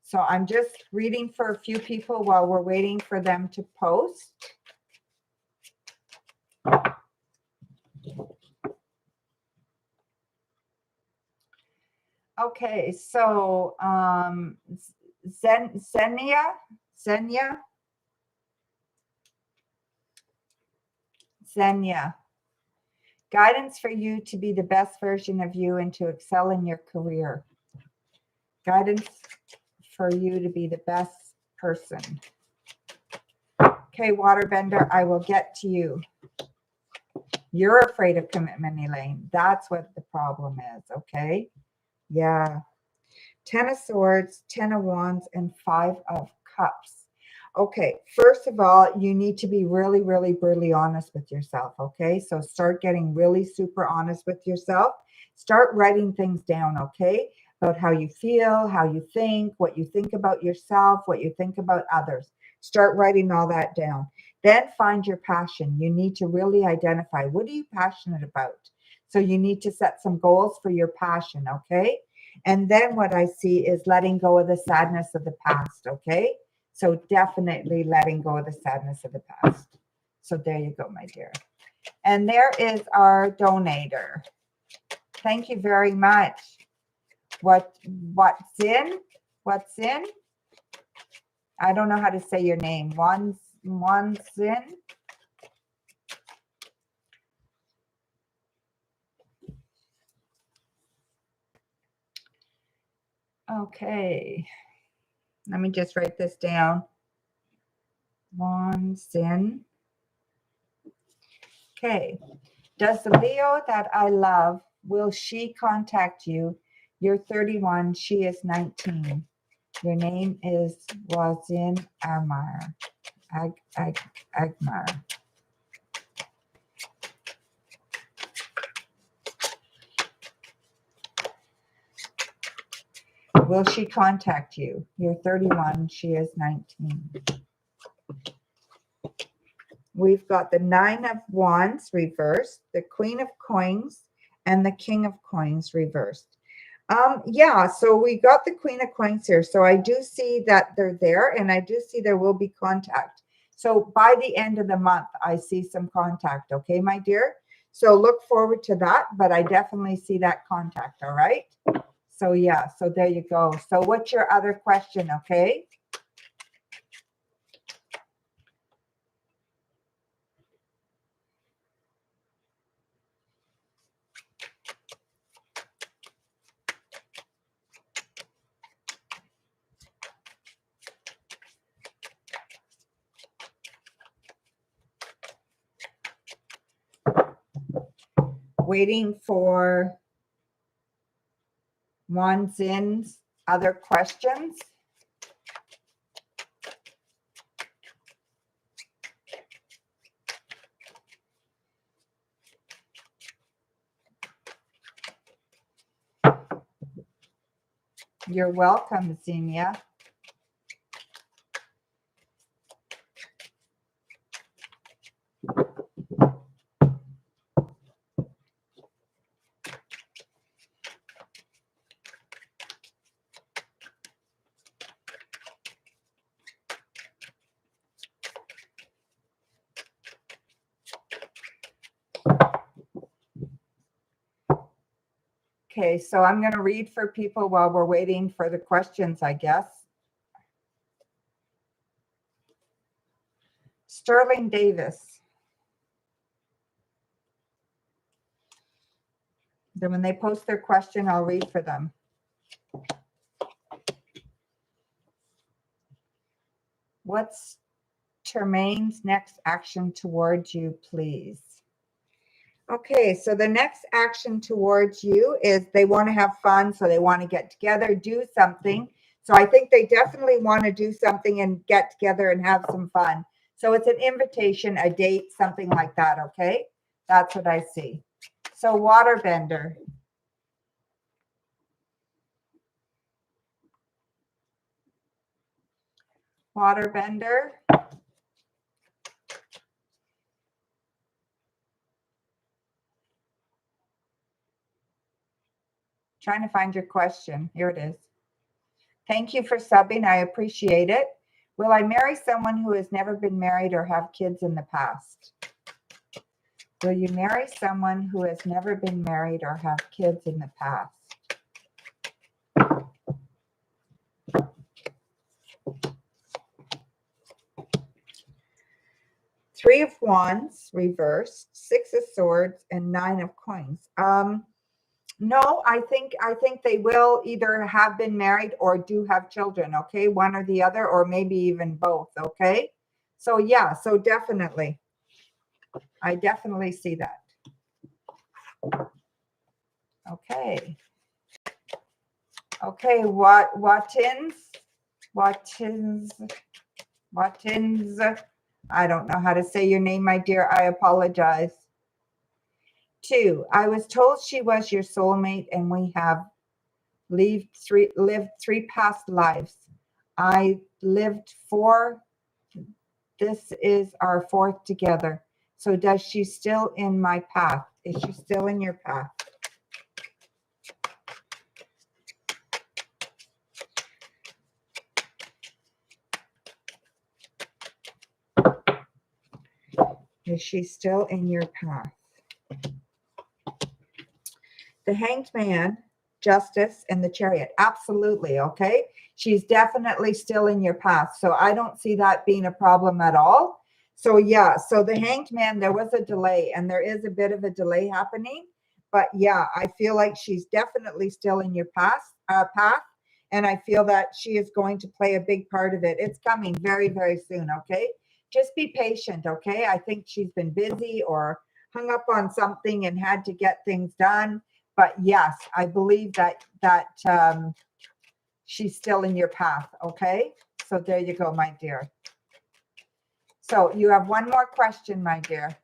So I'm just reading for a few people while we're waiting for them to post. Okay, so Zenia. Guidance for you to be the best version of you and to excel in your career. Guidance for you to be the best person. Okay, Waterbender, I will get to you. You're afraid of commitment, Elaine. That's what the problem is, okay? Yeah. 10 of Swords, 10 of Wands, and 5 of Cups. Okay, first of all, you need to be really, really brutally honest with yourself, okay? So start getting really super honest with yourself. Start writing things down, okay? About how you feel, how you think, what you think about yourself, what you think about others. Start writing all that down. Then find your passion. You need to really identify, what are you passionate about? So you need to set some goals for your passion, okay? And then what I see is letting go of the sadness of the past, okay? So definitely letting go of the sadness of the past. So there you go, my dear. And there is our donator. Thank you very much. What's in? What's in? I don't know how to say your name. One's in. Okay. Let me just write this down. One's in. Okay. Does the Leo that I love, will she contact you? You're 31. She is 19. Your name is Wazin Amar. Agmar. Will she contact you? You're 31. She is 19. We've got the 9 of Wands reversed, the Queen of Coins, and the King of Coins reversed. Yeah, so we got the Queen of Coins here. So I do see that they're there, and I do see there will be contact. So by the end of the month, I see some contact. Okay, my dear? So look forward to that, but I definitely see that contact. All right? So yeah, so there you go. So what's your other question? Okay. Waiting for Wands in's other questions. You're welcome, Xenia. Okay, so I'm going to read for people while we're waiting for the questions, I guess. Sterling Davis. Then when they post their question, I'll read for them. What's Termaine's next action towards you, please? Okay, so the next action towards you is they want to have fun, so they want to get together, do something. So I think they definitely want to do something and get together and have some fun. So it's an invitation, a date, something like that, okay? That's what I see. So waterbender. Waterbender. Trying to find your question. Here it is. Thank you for subbing. I appreciate it. Will I marry someone who has never been married or have kids in the past? Will you marry someone who has never been married or have kids in the past? Three of Wands reversed, 6 of Swords, and 9 of Coins. No, I think they will either have been married or do have children, okay? One or the other, or maybe even both, okay? So yeah, so definitely. I definitely see that. Okay. Okay, Wattins? I don't know how to say your name, my dear. I apologize. 2, I was told she was your soulmate and we have lived 3 past lives. I lived 4. This is our 4th together. So does she still in my path? Is she still in your path? Is she still in your path? The Hanged Man, Justice, and the Chariot. Absolutely, okay? She's definitely still in your path. So I don't see that being a problem at all. So yeah, so the Hanged Man, there was a delay, and there is a bit of a delay happening. But yeah, I feel like she's definitely still in your path. And I feel that she is going to play a big part of it. It's coming very, very soon, okay? Just be patient, okay? I think she's been busy or hung up on something and had to get things done. But yes, I believe that she's still in your path, okay? So there you go, my dear. So you have one more question, my dear.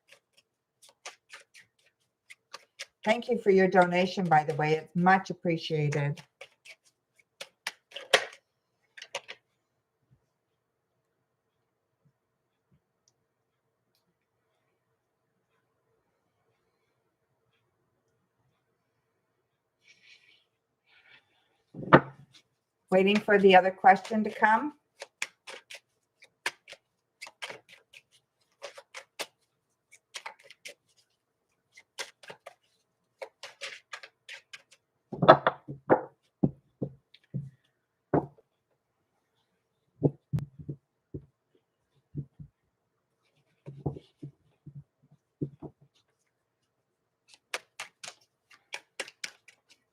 Thank you for your donation, by the way. It's much appreciated. Waiting for the other question to come.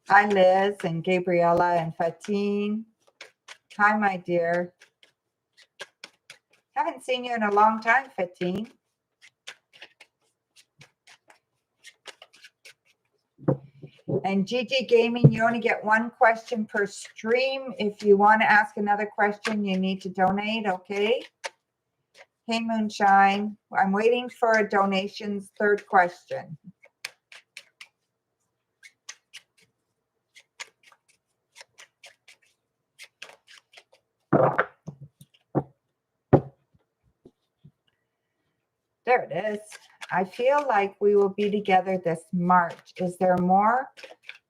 Hi, Liz and Gabriella and Fatine. Hi, my dear. Haven't seen you in a long time, Fatine. And GG Gaming, you only get one question per stream. If you want to ask another question, you need to donate, okay? Hey, Moonshine. I'm waiting for a donation's third question. There it is. I feel like we will be together this March. Is there more?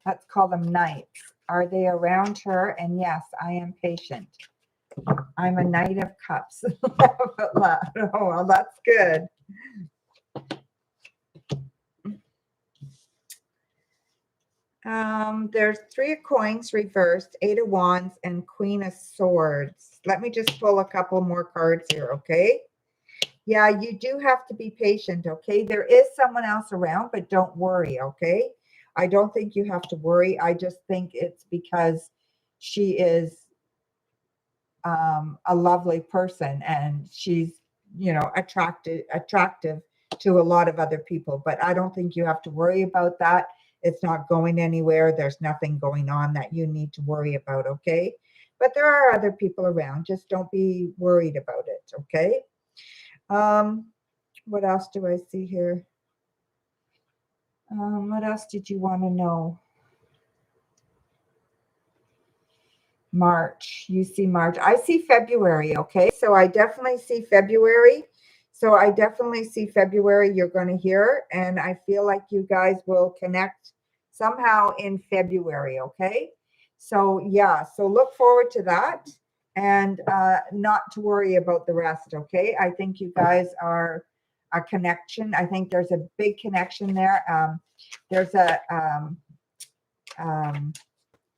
Let's call them knights. Are they around her? And yes, I am patient. I'm a Knight of Cups. Oh, well, that's good. There's 3 of coins reversed, 8 of wands, and Queen of Swords. Let me just pull a couple more cards here, okay? Yeah, you do have to be patient, okay? There is someone else around, but don't worry, okay? I don't think you have to worry. I just think it's because she is a lovely person and she's, you know, attractive to a lot of other people. But I don't think you have to worry about that. It's not going anywhere. There's nothing going on that you need to worry about, okay? But there are other people around. Just don't be worried about it, okay? What else do I see here? What else did you want to know? March. You see March. I see February, okay? So I definitely see February. You're going to hear, and I feel like you guys will connect somehow in February, okay? So yeah, so look forward to that and not to worry about the rest, okay? I think you guys are a connection. I think there's a big connection there. There's an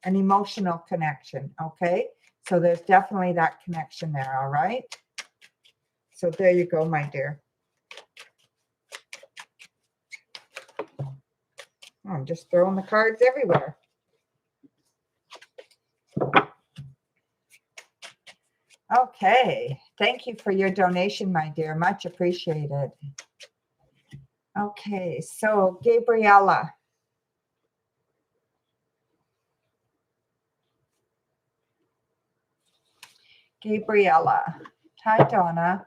emotional connection, okay? So there's definitely that connection there, all right? So there you go, my dear. Oh, I'm just throwing the cards everywhere. Okay, thank you for your donation, my dear. Much appreciated. Okay, so Gabriella. Gabriella. Hi, Donna.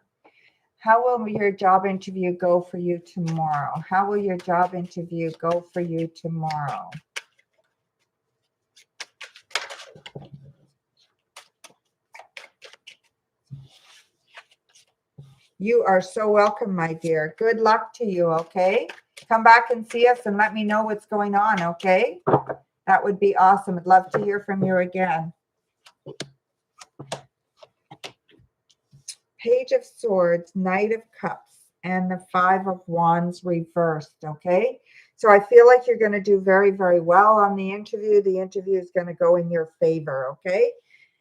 How will your job interview go for you tomorrow? How will your job interview go for you tomorrow? You are so welcome, my dear. Good luck to you, okay? Come back and see us and let me know what's going on, okay? That would be awesome. I'd love to hear from you again. Page of Swords, Knight of Cups, and the 5 of Wands reversed, okay? So I feel like you're going to do very, very well on the interview. The interview is going to go in your favor, okay?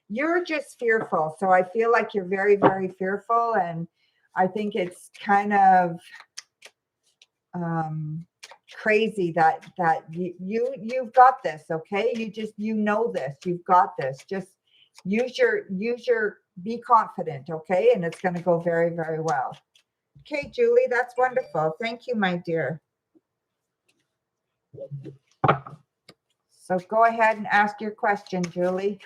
You're just fearful. So I feel like you're very, very fearful, and I think it's kind of crazy that you've got this, okay? You know this, you've got this. Just use your be confident, okay? And it's going to go very, very well. Okay, Julie, that's wonderful. Thank you, my dear. So go ahead and ask your question, Julie.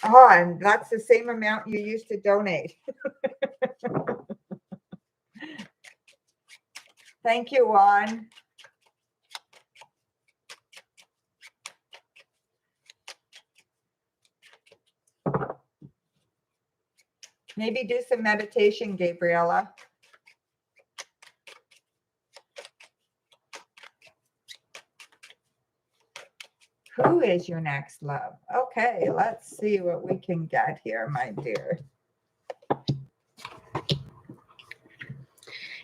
Oh, and that's the same amount you used to donate. Thank you, Juan. Maybe do some meditation, Gabriella. Who is your next love? Okay, let's see what we can get here, my dear.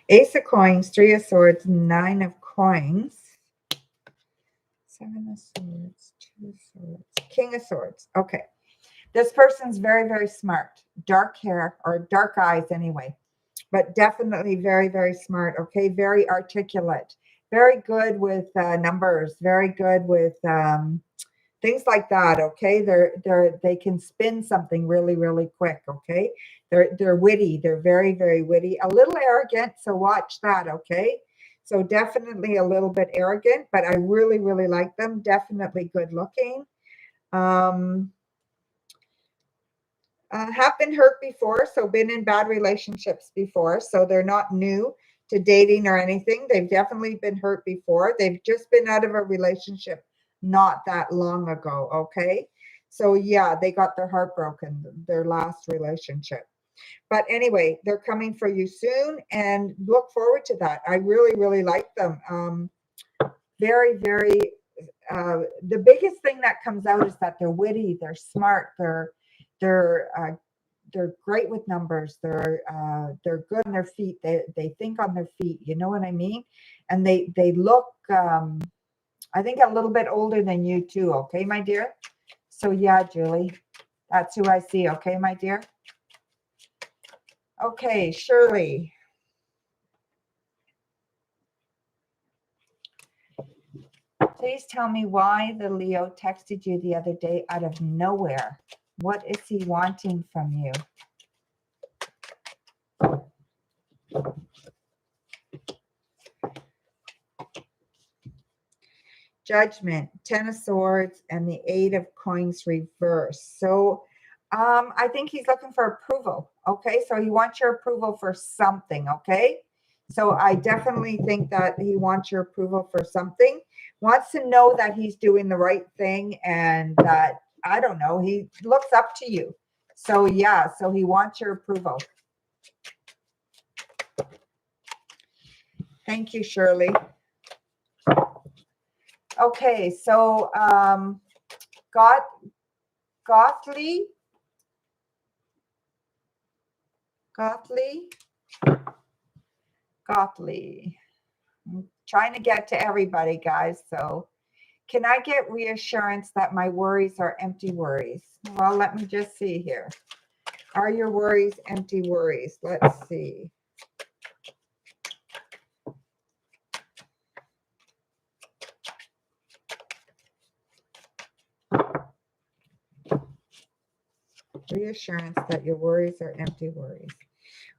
Ace of Coins, 3 of Swords, 9 of Coins, 7 of Swords, 2 of Swords, King of Swords. Okay. This person's very, very smart. Dark hair, or dark eyes anyway, but definitely very, very smart, okay? Very articulate. Very good with numbers. Very good with things like that, okay? They can spin something really, really quick, okay? They're witty. They're very, very witty. A little arrogant, so watch that, okay? So definitely a little bit arrogant, but I really, really like them. Definitely good looking. Have been hurt before, so been in bad relationships before, so they're not new to dating or anything. They've definitely been hurt before. They've just been out of a relationship not that long ago, okay? So yeah, they got their heart broken, their last relationship. But anyway, they're coming for you soon, and look forward to that. I really, really like them. Very, very, the biggest thing that comes out is that they're witty, they're smart, they're great with numbers. They're good on their feet. They think on their feet. You know what I mean? And they look, I think, a little bit older than you too. Okay, my dear. So yeah, Julie, that's who I see. Okay, my dear. Okay, Shirley. Please tell me why the Leo texted you the other day out of nowhere. What is he wanting from you? Judgment, 10 of Swords, and the 8 of Coins reversed. So I think he's looking for approval. Okay, so he wants your approval for something. Okay, so I definitely think that he wants your approval for something. Wants to know that he's doing the right thing, and that, I don't know, he looks up to you. So yeah, so he wants your approval. Thank you, Shirley. Okay, so Gottlieb. I'm trying to get to everybody, guys. So can I get reassurance that my worries are empty worries? Well, let me just see here. Are your worries empty worries? Let's see. Reassurance that your worries are empty worries.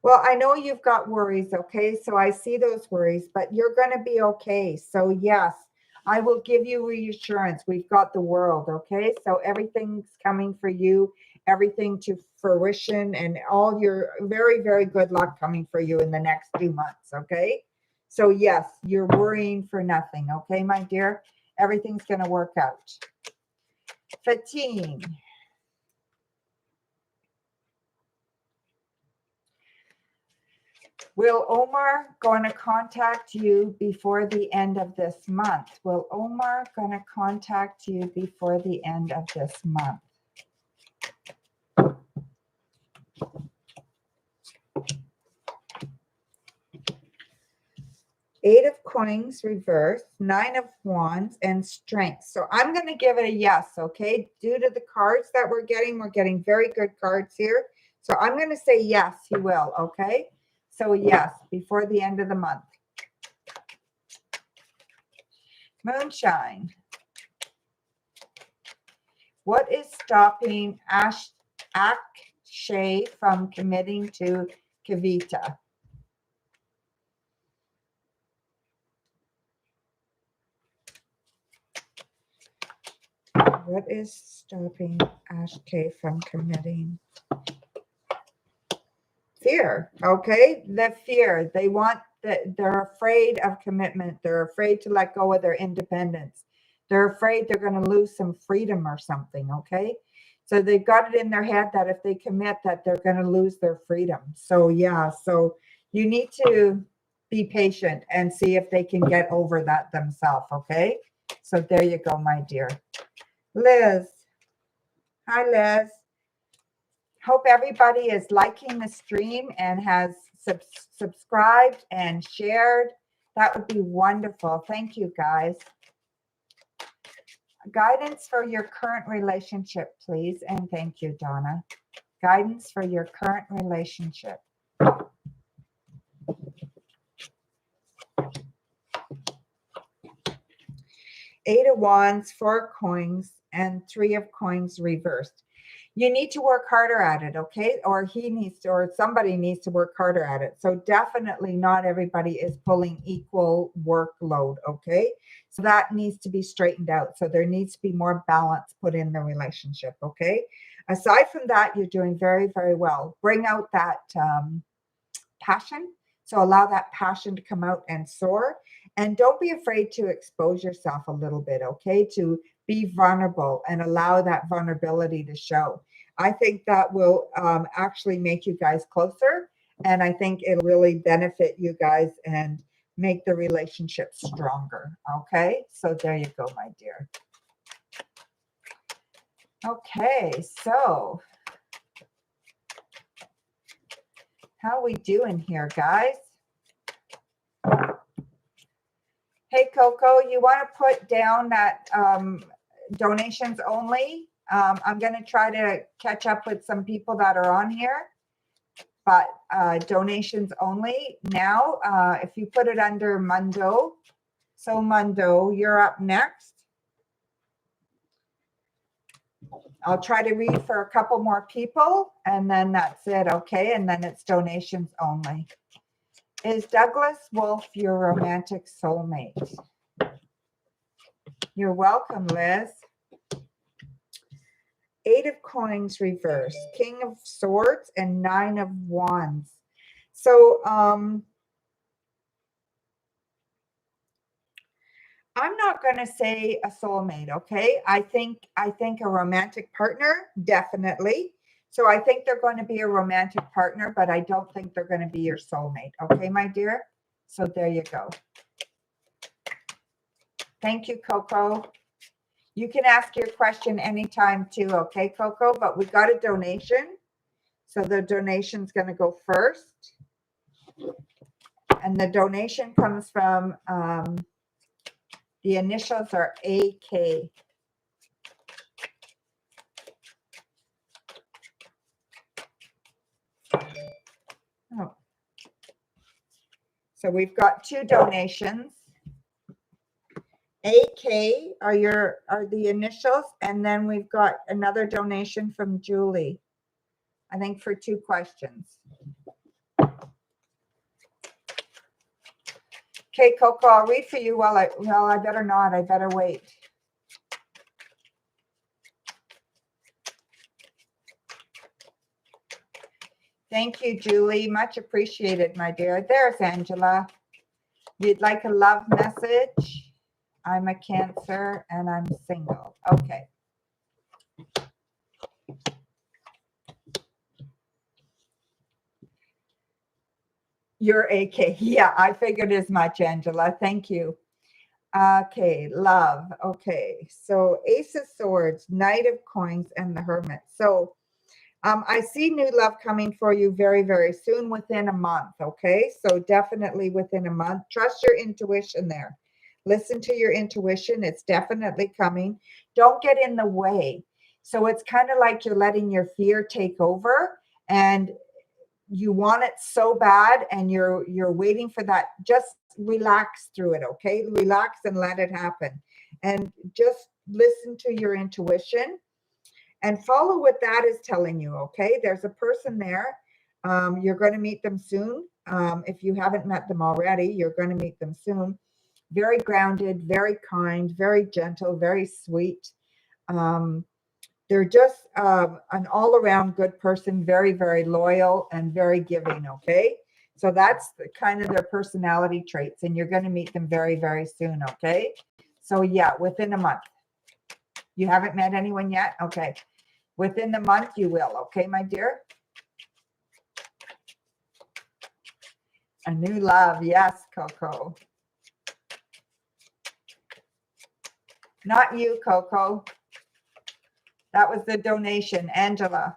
Well, I know you've got worries, okay? So I see those worries, but you're going to be okay. So yes, I will give you reassurance. We've got the world, okay? So everything's coming for you, everything to fruition, and all your very, very good luck coming for you in the next 2 months, okay? So yes, you're worrying for nothing, okay, my dear? Everything's going to work out. Fatigue. Will Omar going to contact you before the end of this month? Will Omar going to contact you before the end of this month? Eight of Coins reversed, Nine of Wands, and Strength. So I'm going to give it a yes, okay? Due to the cards that we're getting very good cards here. So I'm going to say yes, he will, okay? So yes, before the end of the month. Moonshine. What is stopping Akshay from committing to Kavita? What is stopping Akshay from committing? Fear. Okay, the fear. They want that. They're afraid of commitment. They're afraid to let go of their independence. They're afraid they're going to lose some freedom or something. Okay, so they've got it in their head that if they commit, that they're going to lose their freedom. So yeah, so you need to be patient and see if they can get over that themselves. Okay, so there you go, my dear. Liz. Hi, Liz. Hope everybody is liking the stream and has subscribed and shared. That would be wonderful. Thank you, guys. Guidance for your current relationship, please. And thank you, Donna. Guidance for your current relationship. Eight of Wands, Four of Coins, and Three of Coins reversed. You need to work harder at it, okay? Or he needs to, or somebody needs to work harder at it. So definitely not everybody is pulling equal workload, okay? So that needs to be straightened out. So there needs to be more balance put in the relationship, okay? Aside from that, you're doing very, very well. Bring out that passion. So allow that passion to come out and soar. And don't be afraid to expose yourself a little bit, okay? To be vulnerable and allow that vulnerability to show. I think that will actually make you guys closer. And I think it'll really benefit you guys and make the relationship stronger. Okay, so there you go, my dear. Okay, so how we doing here, guys? Hey, Coco, you want to put down that donations only? I'm going to try to catch up with some people that are on here, but donations only. Now, if you put it under Mundo, so Mundo, you're up next. I'll try to read for a couple more people, and then that's it, okay? And then it's donations only. Is Douglas Wolf your romantic soulmate? You're welcome, Liz. Eight of Coins reversed, King of Swords, and Nine of Wands. So I'm not going to say a soulmate, okay? I think a romantic partner, definitely. So I think they're going to be a romantic partner, but I don't think they're going to be your soulmate, okay, my dear? So there you go. Thank you, Coco. You can ask your question anytime too, okay, Coco? But we got a donation. So the donation's going to go first. And the donation comes from, the initials are AK. Oh. So we've got two donations. AK are the initials, and then we've got another donation from Julie, I think for 2 questions. Okay, Coco, I'll read for you while I better not, I better wait. Thank you, Julie. Much appreciated, my dear. There's Angela. You'd like a love message? I'm a Cancer and I'm single. Okay. You're AK. Yeah, I figured as much, Angela. Thank you. Okay, love. Okay, so Ace of Swords, Knight of Coins, and the Hermit. So I see new love coming for you very, very soon, within a month. Okay. So definitely within a month. Trust your intuition there. Listen to your intuition. It's definitely coming. Don't get in the way. So it's kind of like you're letting your fear take over, and you want it so bad, and you're waiting for that. Just relax through it. Okay. Relax and let it happen. And just listen to your intuition and follow what that is telling you. Okay. There's a person there. You're going to meet them soon. If you haven't met them already, you're going to meet them soon. Very grounded, very kind, very gentle, very sweet. They're just an all around good person, very, very loyal and very giving. Okay. So that's kind of their personality traits, and you're going to meet them very, very soon. Okay. So yeah, within a month. You haven't met anyone yet? Okay. Within the month, you will. Okay, my dear? A new love. Yes, Coco. Not you, Coco. That was the donation, Angela.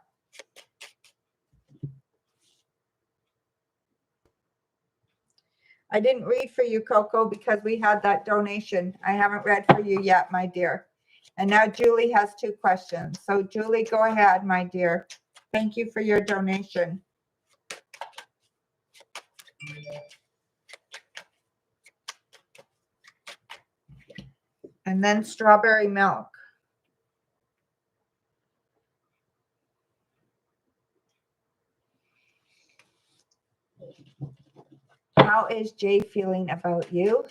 I didn't read for you, Coco, because we had that donation. I haven't read for you yet, my dear. And now Julie has 2 questions. So Julie, go ahead, my dear. Thank you for your donation. And then strawberry milk. How is Jay feeling about you?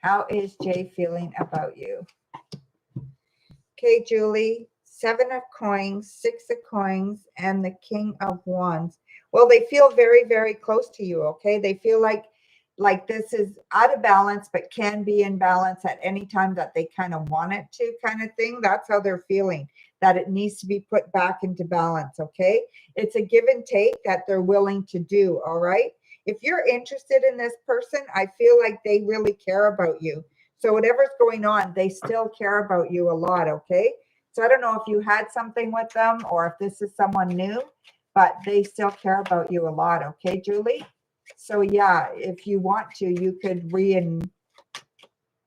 How is Jay feeling about you? Okay, Julie, 7 of coins, 6 of coins, and the King of Wands. Well, they feel very, very close to you. Okay, they feel like this is out of balance, but can be in balance at any time that they kind of want it to, kind of thing. That's how they're feeling, that it needs to be put back into balance. Okay, it's a give and take that they're willing to do. All right. If you're interested in this person, I feel like they really care about you. So whatever's going on, they still care about you a lot. Okay. So I don't know if you had something with them or if this is someone new, but they still care about you a lot. Okay, Julie? So yeah, if you want to, you could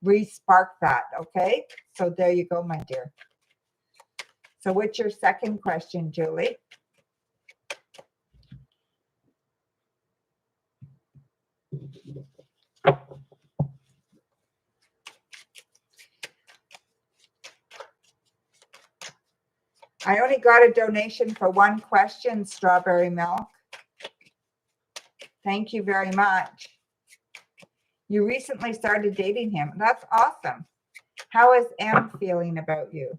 re-spark that. Okay. So there you go, my dear. So what's your second question, Julie? I only got a donation for 1 question, strawberry milk. Thank you very much. You recently started dating him. That's awesome. How is M feeling about you?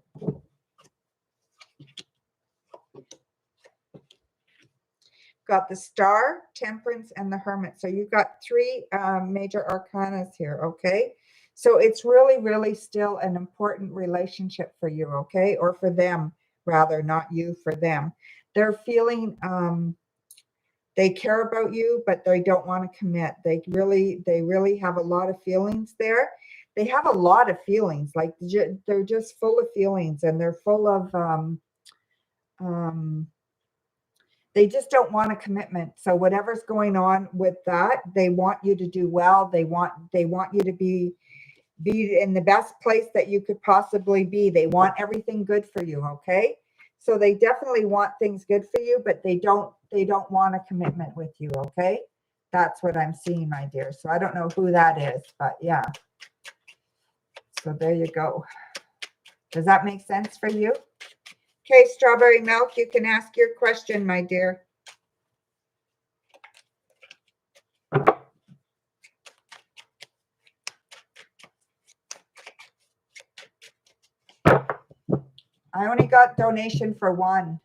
Got the Star, Temperance, and the Hermit. So you've got 3 major arcanas here. Okay. So it's really, really still an important relationship for you. Okay. Or for them, rather, not you, for them. They're feeling they care about you, but they don't want to commit. They really have a lot of feelings there. They have a lot of feelings. Like they're just full of feelings, and they're full of they just don't want a commitment. So whatever's going on with that, they want you to do well. They want you to be in the best place that you could possibly be. They want everything good for you. Okay. So they definitely want things good for you, but they don't want a commitment with you. Okay. That's what I'm seeing, my dear. So I don't know who that is, but yeah. So there you go. Does that make sense for you? Okay, strawberry milk, you can ask your question, my dear. I only got donation for 1.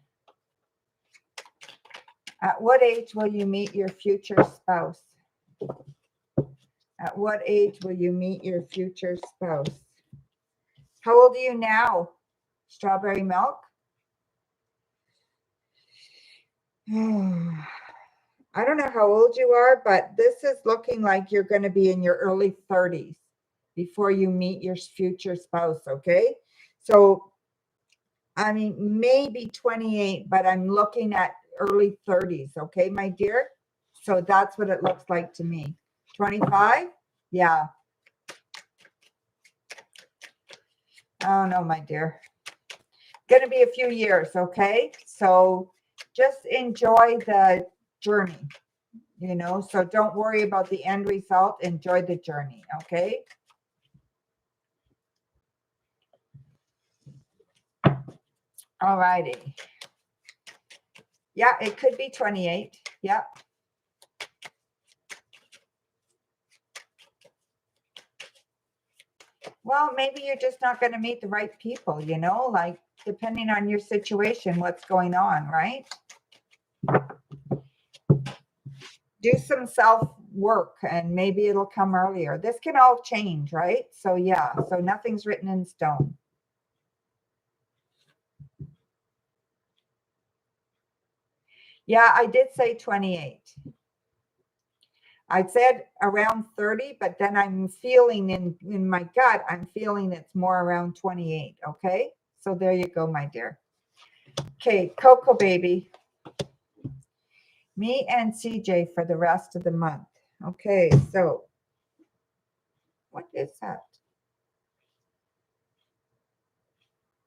At what age will you meet your future spouse? At what age will you meet your future spouse? How old are you now? Strawberry milk? I don't know how old you are, but this is looking like you're going to be in your early 30s before you meet your future spouse, okay? So, I mean, maybe 28, but I'm looking at early 30s, okay, my dear? So that's what it looks like to me. 25? Yeah. Oh, no, my dear. Going to be a few years, okay? So just enjoy the journey. You know, so don't worry about the end result. Enjoy the journey, okay? All righty. Yeah, it could be 28. Yeah. Well, maybe you're just not going to meet the right people, you know, like depending on your situation, what's going on, right? Do some self work and maybe it'll come earlier. This can all change, right? So, yeah, so nothing's written in stone. Yeah, I did say 28. I said around 30, but then I'm feeling in my gut, I'm feeling it's more around 28. Okay. So there you go, my dear. Okay. Coco baby. Me and CJ for the rest of the month. Okay. So what is that?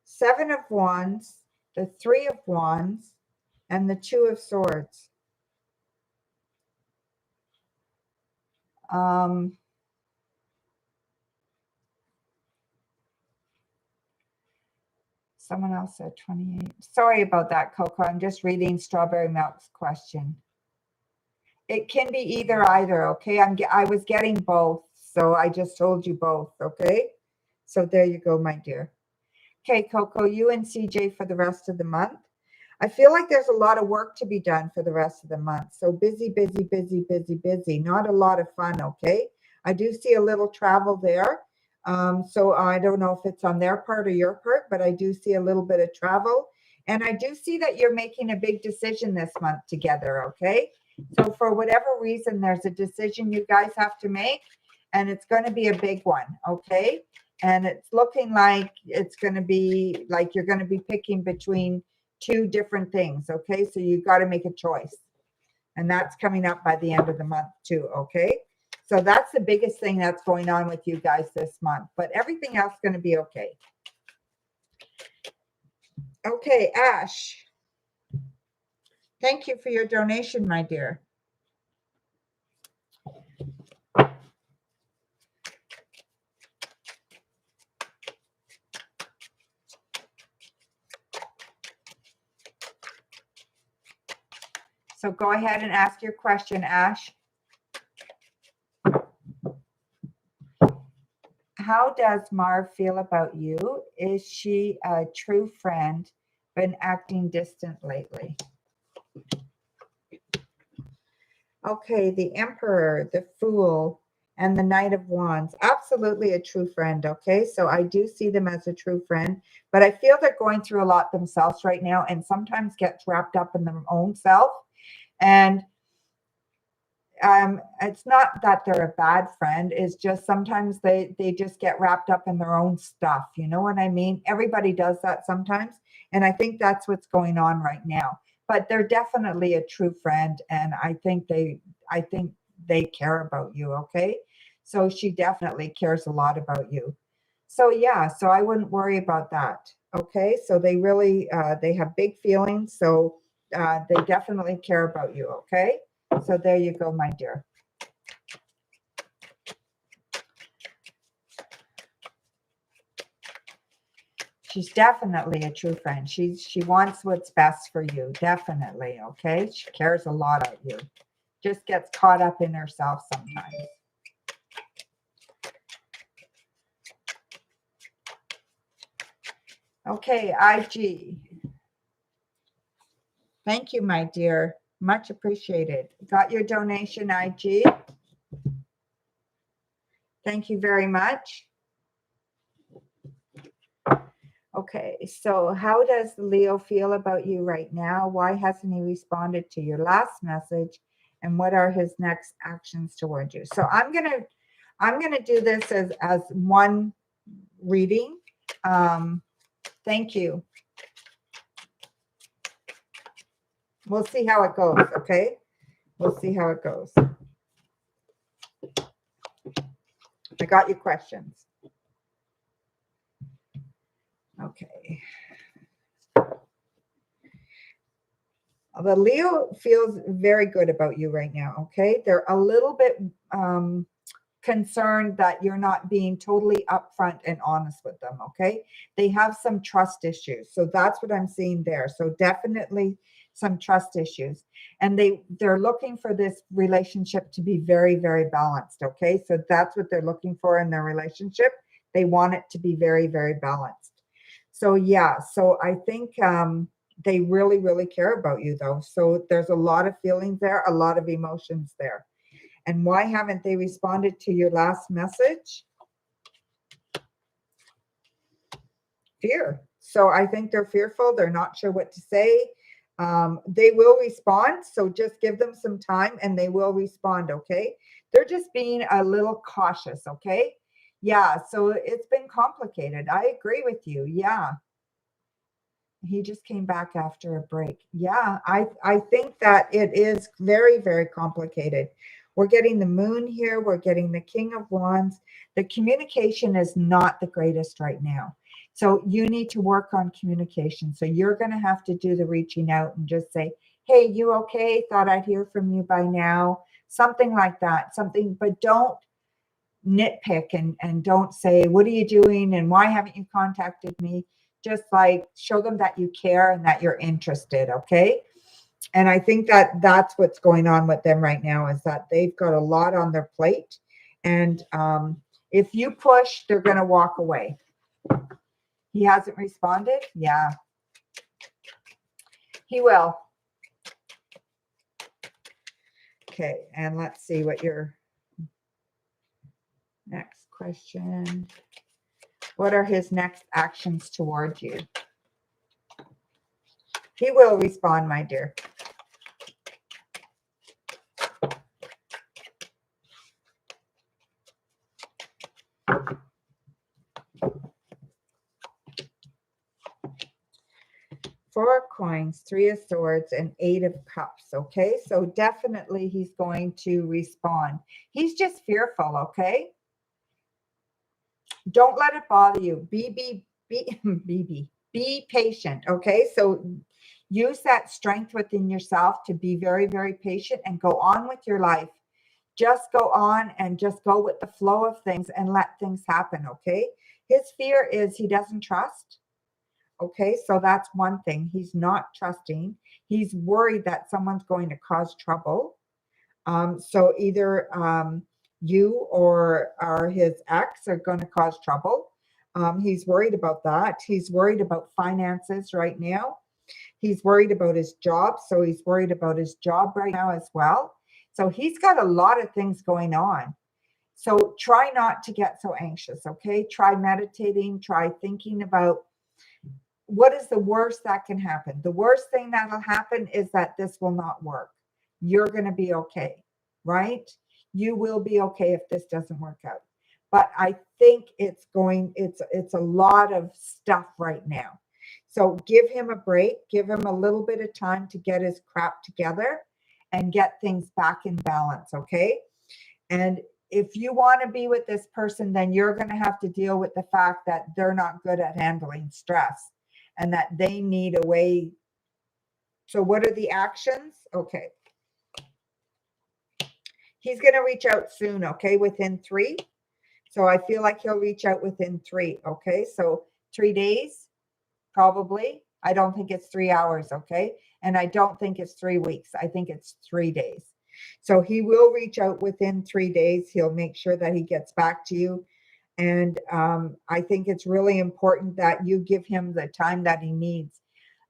7 of Wands, the 3 of Wands, and the 2 of Swords. Someone else said 28. Sorry about that, Coco. I'm just reading Strawberry Milk's question. It can be either, okay? I was getting both, so I just told you both, okay? So there you go, my dear. Okay, Coco, you and CJ for the rest of the month. I feel like there's a lot of work to be done for the rest of the month. So busy, busy, busy, busy, busy. Not a lot of fun, okay? I do see a little travel there. So I don't know if it's on their part or your part, but I do see a little bit of travel. And I do see that you're making a big decision this month together, okay? So for whatever reason, there's a decision you guys have to make, and it's going to be a big one, okay? And it's looking like it's going to be like you're going to be picking between 2 different things, okay? So you've got to make a choice. And that's coming up by the end of the month too, okay? So that's the biggest thing that's going on with you guys this month, but everything else is going to be okay. Okay, Ash. Thank you for your donation, my dear. So go ahead and ask your question, Ash. How does Marv feel about you? Is she a true friend, been acting distant lately? Okay, the Emperor, the Fool, and the Knight of Wands. Absolutely a true friend, okay? So I do see them as a true friend, but I feel they're going through a lot themselves right now and sometimes get wrapped up in their own self. And it's not that they're a bad friend, it's just sometimes they just get wrapped up in their own stuff, you know what I mean? Everybody does that sometimes, and I think that's what's going on right now. But they're definitely a true friend, and I think they care about you, okay? So she definitely cares a lot about you. So yeah, so I wouldn't worry about that, okay? So they really they have big feelings, so they definitely care about you, okay? So there you go, my dear. She's definitely a true friend. She wants what's best for you, definitely, okay? She cares a lot about you. Just gets caught up in herself sometimes. Okay, IG. Thank you, my dear. Much appreciated. Got your donation, IG. Thank you very much. Okay, so how does Leo feel about you right now? Why hasn't he responded to your last message? And what are his next actions towards you? So I'm gonna do this as one reading. Thank you. We'll see how it goes, okay? We'll see how it goes. I got your questions. Okay. The Leo feels very good about you right now, okay? They're a little bit concerned that you're not being totally upfront and honest with them, okay? They have some trust issues. So that's what I'm seeing there. So definitely some trust issues. And they're looking for this relationship to be very, very balanced, okay? So that's what they're looking for in their relationship. They want it to be very, very balanced. So yeah, so I think they really, really care about you though. So there's a lot of feelings there, a lot of emotions there. And why haven't they responded to your last message? Fear. So I think they're fearful. They're not sure what to say. They will respond. So just give them some time and they will respond. Okay. They're just being a little cautious. Okay. Yeah. So it's been complicated. I agree with you. Yeah. He just came back after a break. Yeah, I think that it is very, very complicated. We're getting the moon here. We're getting the King of Wands. The communication is not the greatest right now. So you need to work on communication. So you're going to have to do the reaching out and just say, hey, you okay? Thought I'd hear from you by now. Something like that. Something, but don't nitpick and don't say, what are you doing? And why haven't you contacted me? Just like show them that you care and that you're interested. Okay. And I think that that's what's going on with them right now is that they've got a lot on their plate. And if you push, they're going to walk away. He hasn't responded. Yeah, he will. Okay. And let's see what your next question. What are his next actions towards you? He will respond, my dear. Four of coins, Three of swords, and Eight of cups. Okay, so definitely he's going to respond. He's just fearful. Okay, don't let it bother you. Be patient. Okay, so use that strength within yourself to be very, very patient and go on with your life. Just go on and just go with the flow of things and let things happen. Okay, his fear is he doesn't trust. Okay, so that's one thing. He's not trusting. He's worried that someone's going to cause trouble. So either you or his ex are going to cause trouble. He's worried about that. He's worried about finances right now. He's worried about his job. So he's worried about his job right now as well. So he's got a lot of things going on. So try not to get so anxious. Okay, try meditating, try thinking about what is the worst that can happen? The worst thing that'll happen is that this will not work. You're going to be okay, right? You will be okay if this doesn't work out. But I think it's a lot of stuff right now. So give him a break, give him a little bit of time to get his crap together and get things back in balance, okay? And if you want to be with this person, then you're going to have to deal with the fact that they're not good at handling stress and that they need a way. So what are the actions? Okay. He's going to reach out soon, okay, within 3. So I feel like he'll reach out within 3, okay? So 3 days, probably. I don't think it's 3 hours, okay? And I don't think it's 3 weeks. I think it's 3 days. So he will reach out within 3 days. He'll make sure that he gets back to you. And I think it's really important that you give him the time that he needs.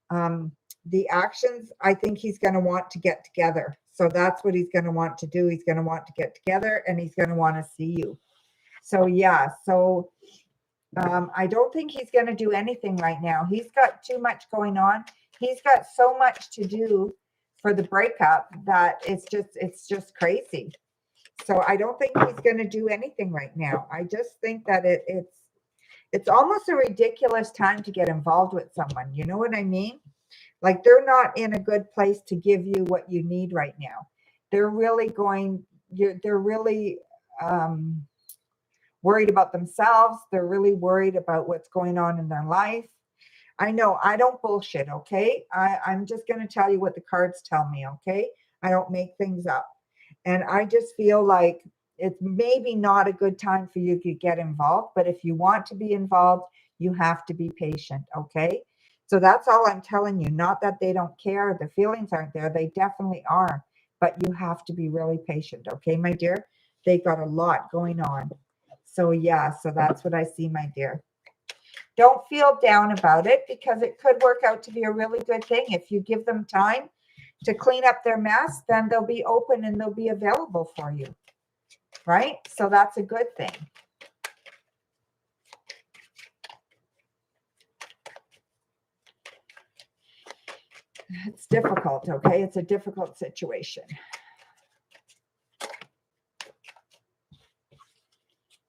The actions, I think he's going to want to get together. So that's what he's going to want to do. He's going to want to get together and he's going to want to see you. So yeah, so I don't think he's going to do anything right now. He's got too much going on. He's got so much to do for the breakup that it's just crazy. So I don't think he's going to do anything right now. I just think that it's almost a ridiculous time to get involved with someone. You know what I mean? Like they're not in a good place to give you what you need right now. They're really they're really worried about themselves. They're really worried about what's going on in their life. I know I don't bullshit, okay? I'm just going to tell you what the cards tell me, okay? I don't make things up. And I just feel like it's maybe not a good time for you to get involved, but if you want to be involved, you have to be patient, okay? So that's all I'm telling you. Not that they don't care. The feelings aren't there. They definitely are. But you have to be really patient, okay, my dear? They got a lot going on. So yeah, so that's what I see, my dear. Don't feel down about it because it could work out to be a really good thing. If you give them time to clean up their mess, then they'll be open and they'll be available for you, right? So that's a good thing. It's difficult, okay? It's a difficult situation.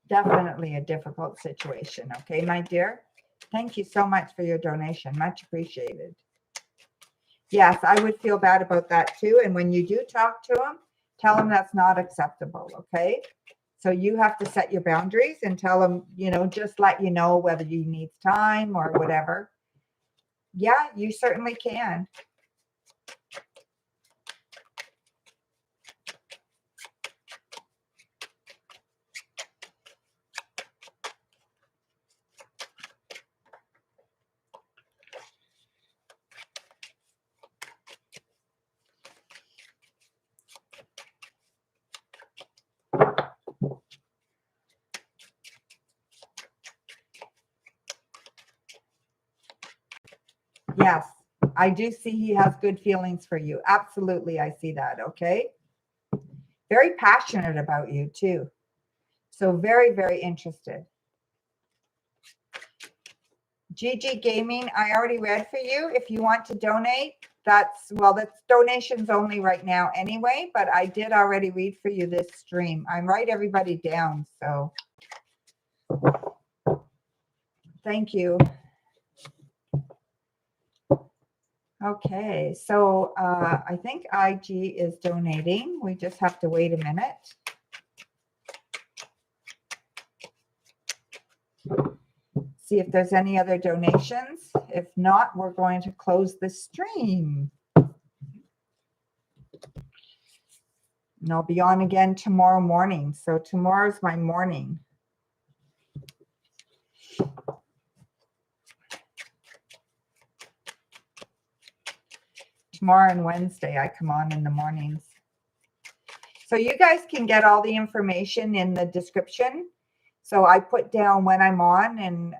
Definitely a difficult situation, okay, my dear? Thank you so much for your donation. Much appreciated. Yes, I would feel bad about that too. And when you do talk to them, tell them that's not acceptable, okay? So you have to set your boundaries and tell them, you know, just let you know whether you need time or whatever. Yeah, you certainly can. Yes, I do see he has good feelings for you. Absolutely, I see that, okay? Very passionate about you too. So very, very interested. GG Gaming, I already read for you. If you want to donate, that's donations only right now anyway, but I did already read for you this stream. I write everybody down, so thank you. Okay, so I think IG is donating. We just have to wait a minute. See if there's any other donations. If not, we're going to close the stream. And I'll be on again tomorrow morning. So tomorrow's my morning. Tomorrow and Wednesday, I come on in the mornings. So you guys can get all the information in the description. So I put down when I'm on and,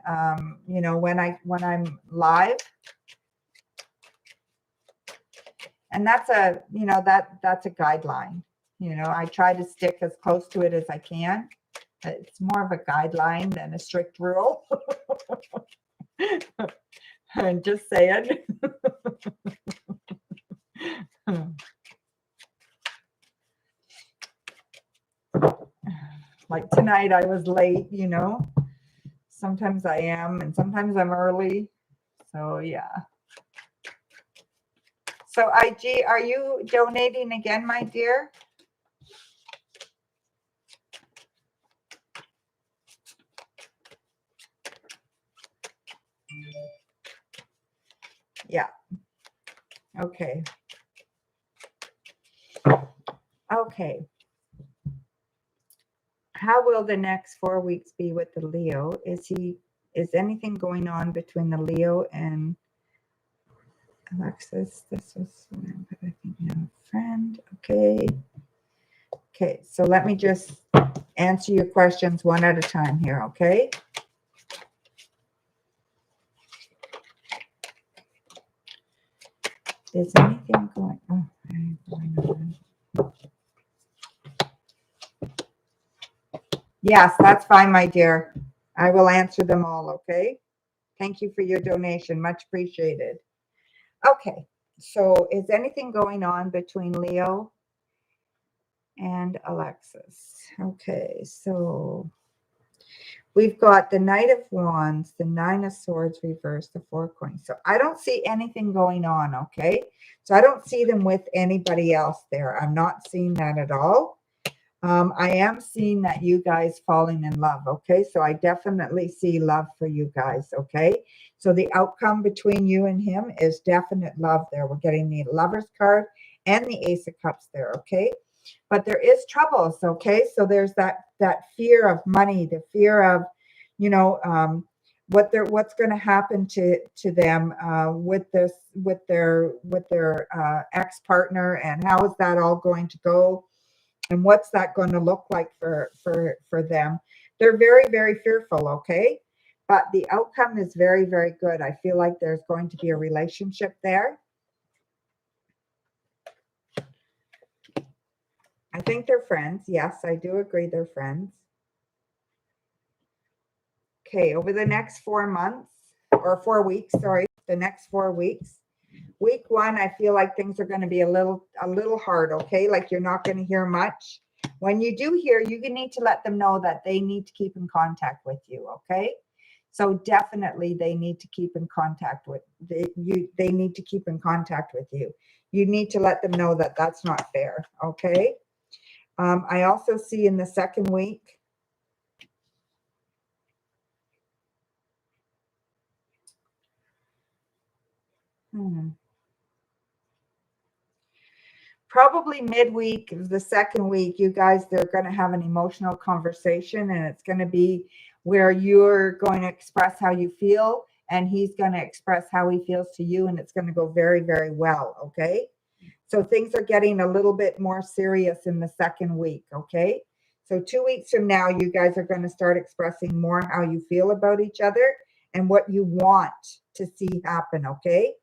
you know, when I'm live. And that's a, you know, that's a guideline. You know, I try to stick as close to it as I can. It's more of a guideline than a strict rule. I'm just saying. Like tonight I was late, you know. Sometimes I am and sometimes I'm early. So yeah. So IG, are you donating again, my dear? Yeah. Okay. Okay. How will the next 4 weeks be with the Leo? Is anything going on between the Leo and Alexis? This was, but I think you have a friend. Okay. Okay. So let me just answer your questions one at a time here. Okay. Is anything going on? Yes, that's fine, my dear. I will answer them all, okay? Thank you for your donation. Much appreciated. Okay, So is anything going on between Leo and Alexis? Okay, so we've got the Knight of Wands, the Nine of Swords reversed, the Four of Coins. So I don't see anything going on, okay? So I don't see them with anybody else there. I'm not seeing that at all. I am seeing that you guys falling in love, okay? So I definitely see love for you guys, okay? So the outcome between you and him is definite love there. We're getting the Lover's card and the Ace of Cups there, okay? But there is troubles, okay? So there's that fear of money, the fear of, you know, what's going to happen to them with their ex partner, and how is that all going to go, and what's that going to look like for them. They're very, very fearful, okay? But the outcome is very, very good. I feel like there's going to be a relationship there. I think they're friends. Yes, I do agree they're friends. Okay, over the next 4 months, or 4 weeks, sorry, the next 4 weeks. Week 1, I feel like things are going to be a little hard, okay? Like you're not going to hear much. When you do hear, you need to let them know that they need to keep in contact with you, okay? So definitely they need to keep in contact with you. They need to keep in contact with you. You need to let them know that that's not fair, okay? I also see in the second week, probably midweek of the second week, you guys, they're going to have an emotional conversation, and it's going to be where you're going to express how you feel and he's going to express how he feels to you, and it's going to go very, very well, okay? So things are getting a little bit more serious in the second week, okay? So 2 weeks from now, you guys are going to start expressing more how you feel about each other and what you want to see happen, okay?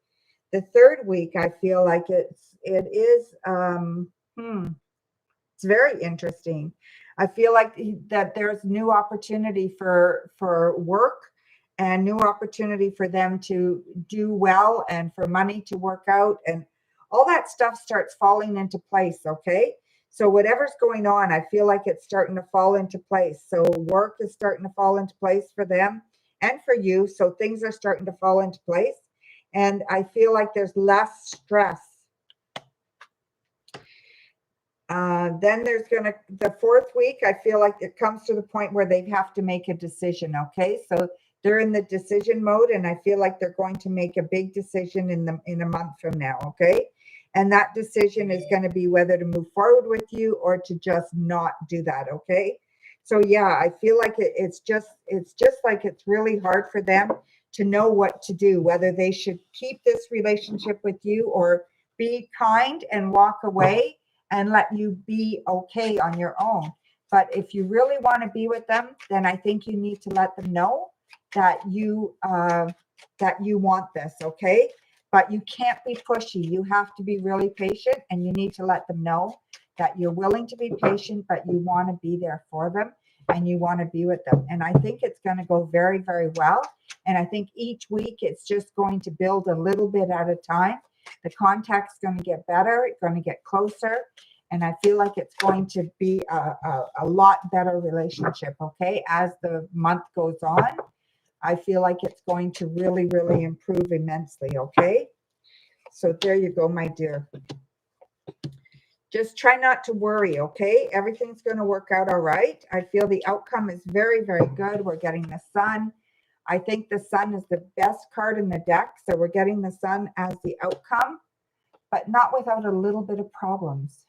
The third week, I feel like it is it's very interesting. I feel like that there's new opportunity for work, and new opportunity for them to do well, and for money to work out, and all that stuff starts falling into place, okay? So whatever's going on, I feel like it's starting to fall into place. So work is starting to fall into place for them and for you. So things are starting to fall into place. And I feel like there's less stress. Then there's the fourth week, I feel like it comes to the point where they have to make a decision, okay? So they're in the decision mode, and I feel like they're going to make a big decision in a month from now, okay? And that decision is going to be whether to move forward with you or to just not do that, okay? So yeah, I feel like it's just like it's really hard for them to know what to do, whether they should keep this relationship with you or be kind and walk away and let you be okay on your own. But if you really want to be with them, then I think you need to let them know that you want this, okay? But you can't be pushy. You have to be really patient, and you need to let them know that you're willing to be patient, but you want to be there for them and you want to be with them. And I think it's going to go very, very well. And I think each week it's just going to build a little bit at a time. The contact's going to get better. It's going to get closer. And I feel like it's going to be a lot better relationship, okay? As the month goes on, I feel like it's going to really, really improve immensely, okay? So there you go, my dear. Just try not to worry, okay? Everything's going to work out all right. I feel the outcome is very, very good. We're getting the sun. I think the sun is the best card in the deck. So we're getting the sun as the outcome, but not without a little bit of problems.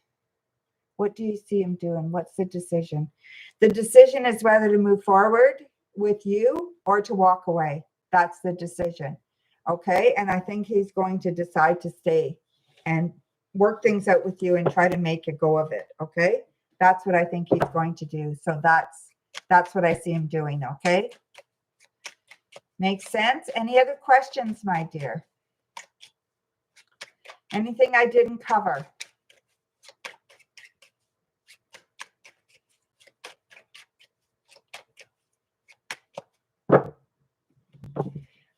What do you see him doing? What's the decision? The decision is whether to move forward with you or to walk away. That's the decision. Okay. And I think he's going to decide to stay and work things out with you and try to make a go of it. Okay. That's what I think he's going to do. So that's what I see him doing. Okay. Makes sense? Any other questions, my dear? Anything I didn't cover?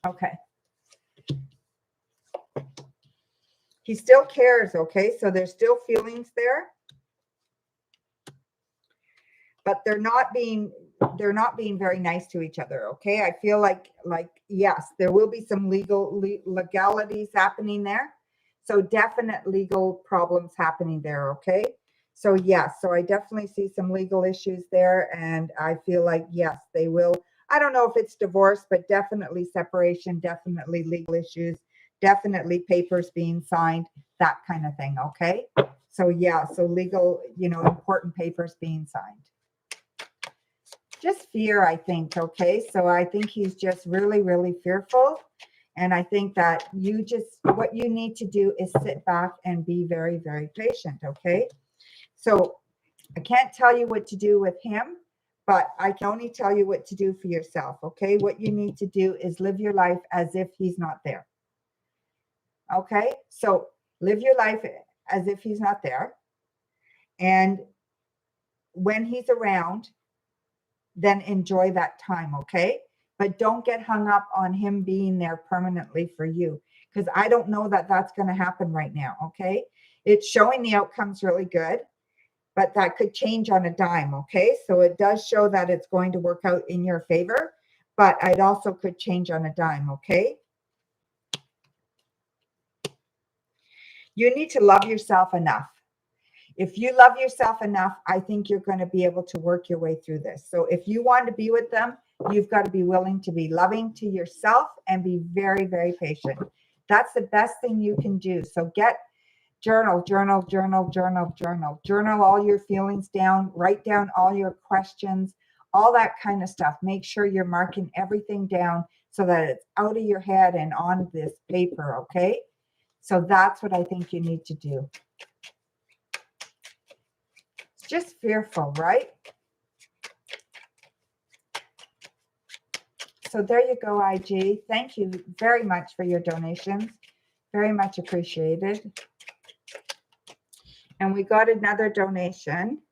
Okay. He still cares, okay? So there's still feelings there. But they're not being very nice to each other, okay? I feel like yes, there will be some legalities happening there. So definite legal problems happening there, okay? So yes, so I definitely see some legal issues there, and I feel like yes, they will. I don't know if it's divorce, but definitely separation, definitely legal issues, definitely papers being signed, that kind of thing, okay? So yeah, so legal, important papers being signed. Just fear, I think, okay? So I think he's just really, really fearful. And I think that what you need to do is sit back and be very, very patient, okay? So I can't tell you what to do with him, but I can only tell you what to do for yourself, okay? What you need to do is live your life as if he's not there, okay? So live your life as if he's not there. And when he's around, then enjoy that time, okay? But don't get hung up on him being there permanently for you, because I don't know that that's going to happen right now, okay? It's showing the outcome's really good, but that could change on a dime, okay? So it does show that it's going to work out in your favor, but it also could change on a dime, okay? You need to love yourself enough. If you love yourself enough, I think you're going to be able to work your way through this. So if you want to be with them, you've got to be willing to be loving to yourself and be very, very patient. That's the best thing you can do. So journal all your feelings down, write down all your questions, all that kind of stuff. Make sure you're marking everything down so that it's out of your head and on this paper, okay? So that's what I think you need to do. Just fearful, right? So there you go, IG. Thank you very much for your donations. Very much appreciated. And we got another donation.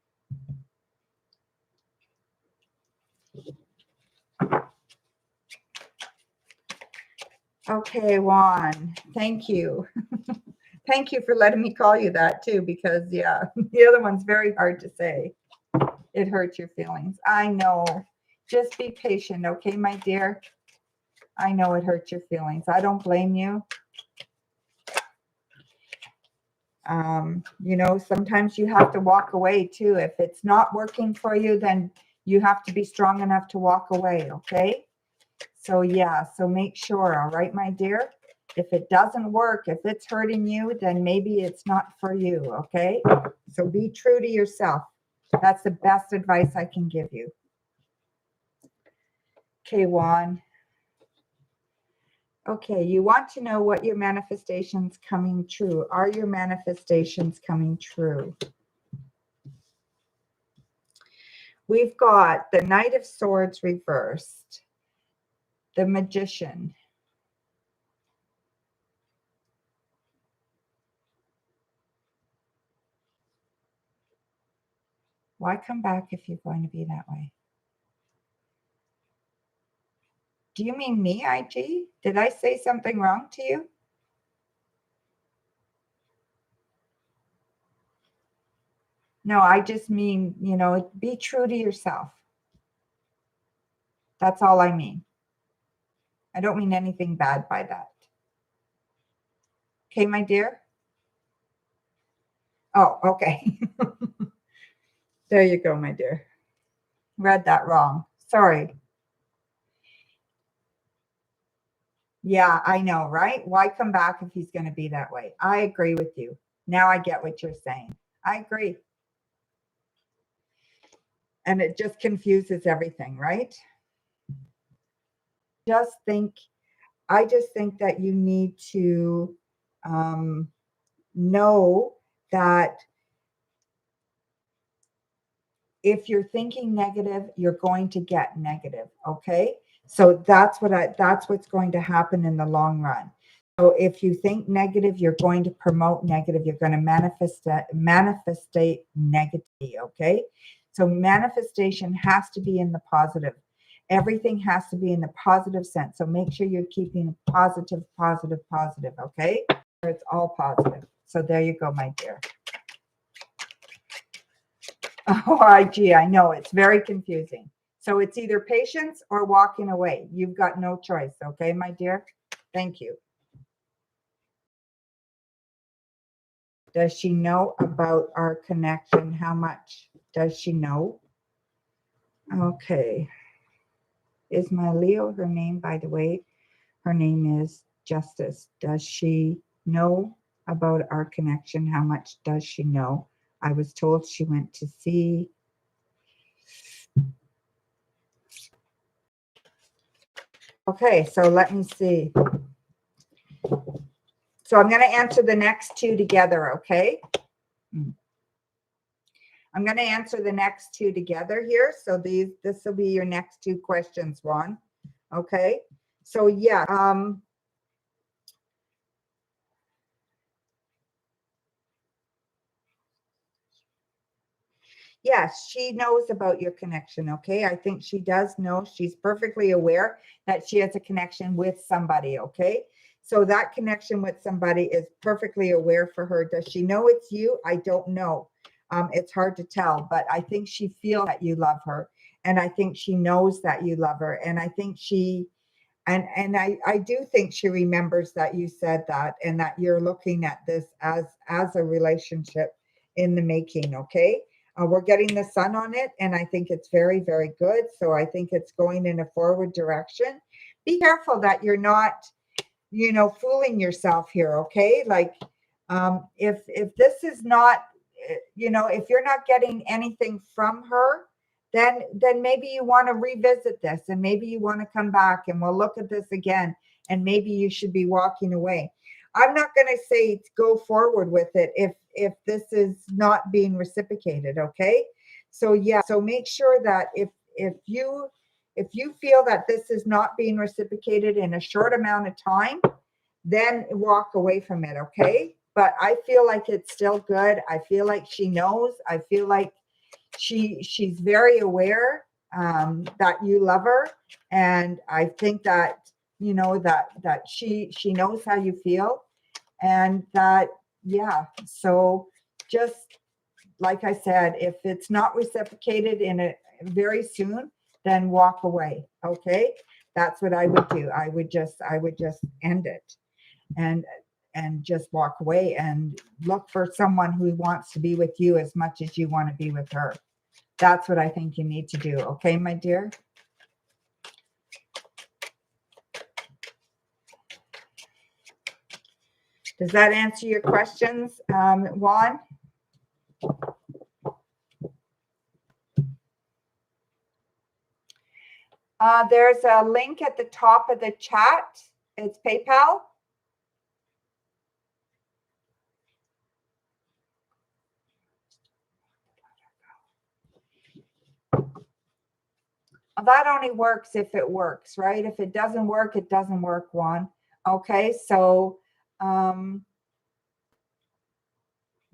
Okay, Juan, thank you. Thank you for letting me call you that too, because yeah, the other one's very hard to say. It hurts your feelings. I know. Just be patient, okay, my dear? I know it hurts your feelings. I don't blame you. Sometimes you have to walk away too. If it's not working for you, then you have to be strong enough to walk away, okay? So yeah, so make sure, all right, my dear? If it doesn't work, if it's hurting you, then maybe it's not for you, okay? So be true to yourself. That's the best advice I can give you. Okay, Juan. Okay, you want to know what your manifestations coming true. Are your manifestations coming true? We've got the Knight of Swords reversed, the Magician, why come back if you're going to be that way? Do you mean me, IG? Did I say something wrong to you? No, I just mean, be true to yourself. That's all I mean. I don't mean anything bad by that. Okay, my dear? Oh, okay. There you go, my dear. Read that wrong. Sorry. Yeah, I know, right? Why come back if he's going to be that way? I agree with you. Now I get what you're saying. I agree. And it just confuses everything, right? I just think that you need to know that if you're thinking negative, you're going to get negative, okay? So that's what's going to happen in the long run. So if you think negative, you're going to promote negative. You're going to manifestate negativity, okay? So manifestation has to be in the positive. Everything has to be in the positive sense. So make sure you're keeping positive, okay? It's all positive. So there you go, my dear. Oh, I know it's very confusing. So it's either patience or walking away. You've got no choice. Okay, my dear. Thank you. Does she know about our connection? How much does she know? Okay. Is my Leo her name, by the way? Her name is Justice. Does she know about our connection? How much does she know? I was told she went to see. Okay, so let me see. So I'm going to answer the next two together, okay? I'm going to answer the next two together here. So this will be your next two questions, Juan. Okay? So yeah, yes, she knows about your connection, okay? I think she does know. She's perfectly aware that she has a connection with somebody, okay? So that connection with somebody is perfectly aware for her. Does she know it's you? I don't know. It's hard to tell, but I think she feels that you love her. And I think she knows that you love her. And I think I do think she remembers that you said that and that you're looking at this as a relationship in the making, okay? We're getting the sun on it, and I think it's very, very good. So I think it's going in a forward direction. Be careful that you're not, fooling yourself here, okay? Like, if this is not, if you're not getting anything from her, then maybe you want to revisit this, and maybe you want to come back, and we'll look at this again, and maybe you should be walking away. I'm not going to say go forward with it if this is not being reciprocated, okay? So yeah, so make sure that if you feel that this is not being reciprocated in a short amount of time, then walk away from it, okay? But I feel like it's still good. I feel like she knows. I feel like she's very aware that you love her, and I think that that she knows how you feel, and that so just like I said, if it's not reciprocated in a very soon, then walk away, okay? That's what I would do. I would just end it and just walk away and look for someone who wants to be with you as much as you want to be with her. That's what I think you need to do, okay, my dear? Does that answer your questions, Juan? There's a link at the top of the chat. It's PayPal. That only works if it works, right? If it doesn't work, it doesn't work, Juan. Okay, so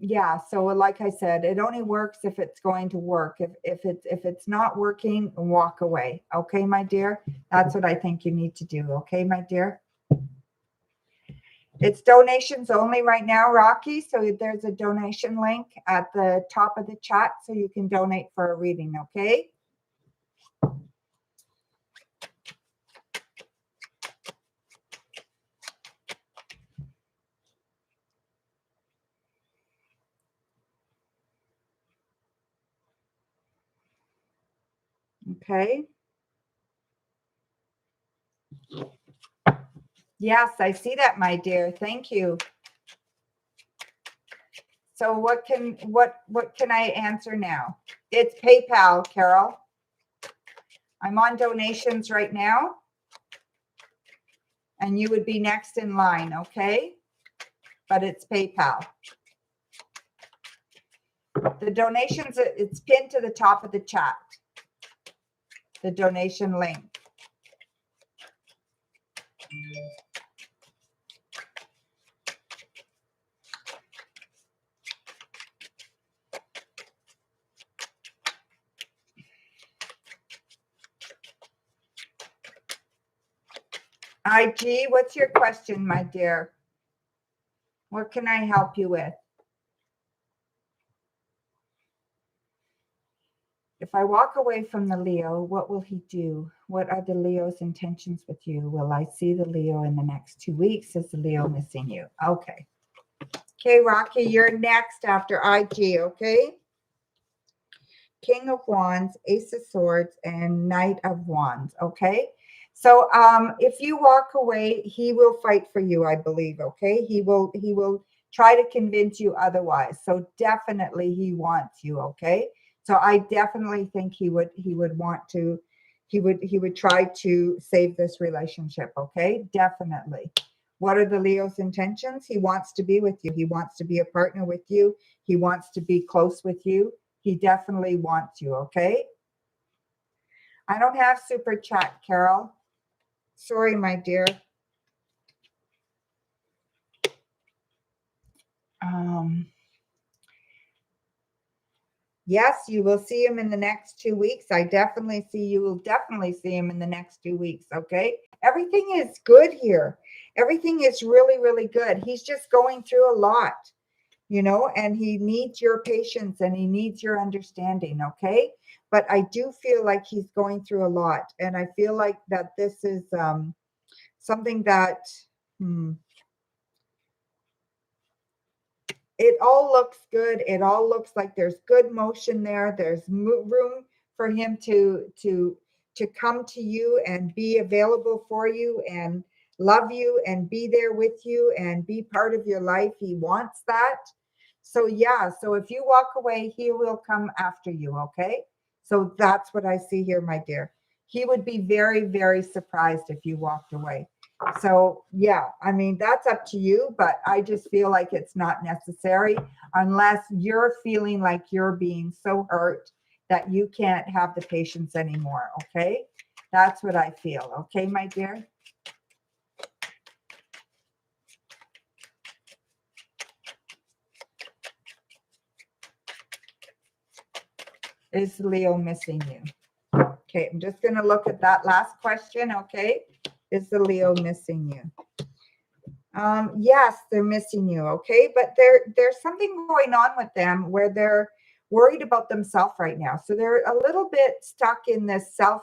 yeah, so like I said, it only works if it's going to work. If it's not working, walk away. Okay, my dear? That's what I think you need to do. Okay, my dear? It's donations only right now, Rocky. So there's a donation link at the top of the chat so you can donate for a reading, okay? Okay. Yes, I see that, my dear. Thank you. So what can I answer now? It's PayPal, Carol. I'm on donations right now. And you would be next in line, okay? But it's PayPal. The donations, it's pinned to the top of the chat. The donation link. IG, what's your question, my dear? What can I help you with? If I walk away from the Leo, what will he do? What are the Leo's intentions with you? Will I see the Leo in the next 2 weeks? Is the Leo missing you? Okay. Okay, Rocky, you're next after IG, okay? King of Wands, Ace of Swords, and Knight of Wands, okay? So if you walk away, he will fight for you, I believe, okay? He will try to convince you otherwise. So definitely he wants you, okay? So I definitely think he would want to, he would try to save this relationship, okay? Definitely. What are the Leo's intentions? He wants to be with you. He wants to be a partner with you. He wants to be close with you. He definitely wants you, okay? I don't have super chat, Carol. Sorry, my dear. Yes, you will see him in the next 2 weeks. I definitely see you will definitely see him in the next 2 weeks, okay? Everything is good here. Everything is really, really good. He's just going through a lot, you know, and he needs your patience and he needs your understanding, okay? But I do feel like he's going through a lot, and I feel like that this is something that it all looks good. It all looks like there's good motion there. There's room for him to come to you and be available for you and love you and be there with you and be part of your life. He wants that. So yeah, so if you walk away, he will come after you, okay? So that's what I see here, my dear. He would be very, very surprised if you walked away. So yeah, I mean, that's up to you, but I just feel like it's not necessary unless you're feeling like you're being so hurt that you can't have the patience anymore, okay? That's what I feel, okay, my dear? Is Leo missing you? Okay, I'm just going to look at that last question, okay? Is the Leo missing you? Yes, they're missing you, okay? But there's something going on with them where they're worried about themselves right now. So they're a little bit stuck in this self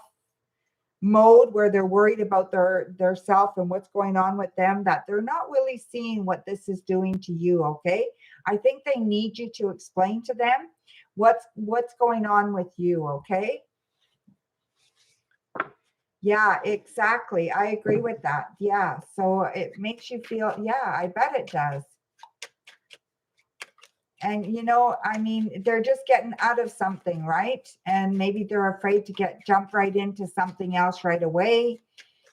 mode where they're worried about their self and what's going on with them, that they're not really seeing what this is doing to you, okay? I think they need you to explain to them what's going on with you, okay? Yeah, exactly. I agree with that. Yeah. So it makes you feel, yeah, I bet it does. And, you know, I mean, they're just getting out of something, right? And maybe they're afraid to jump right into something else right away,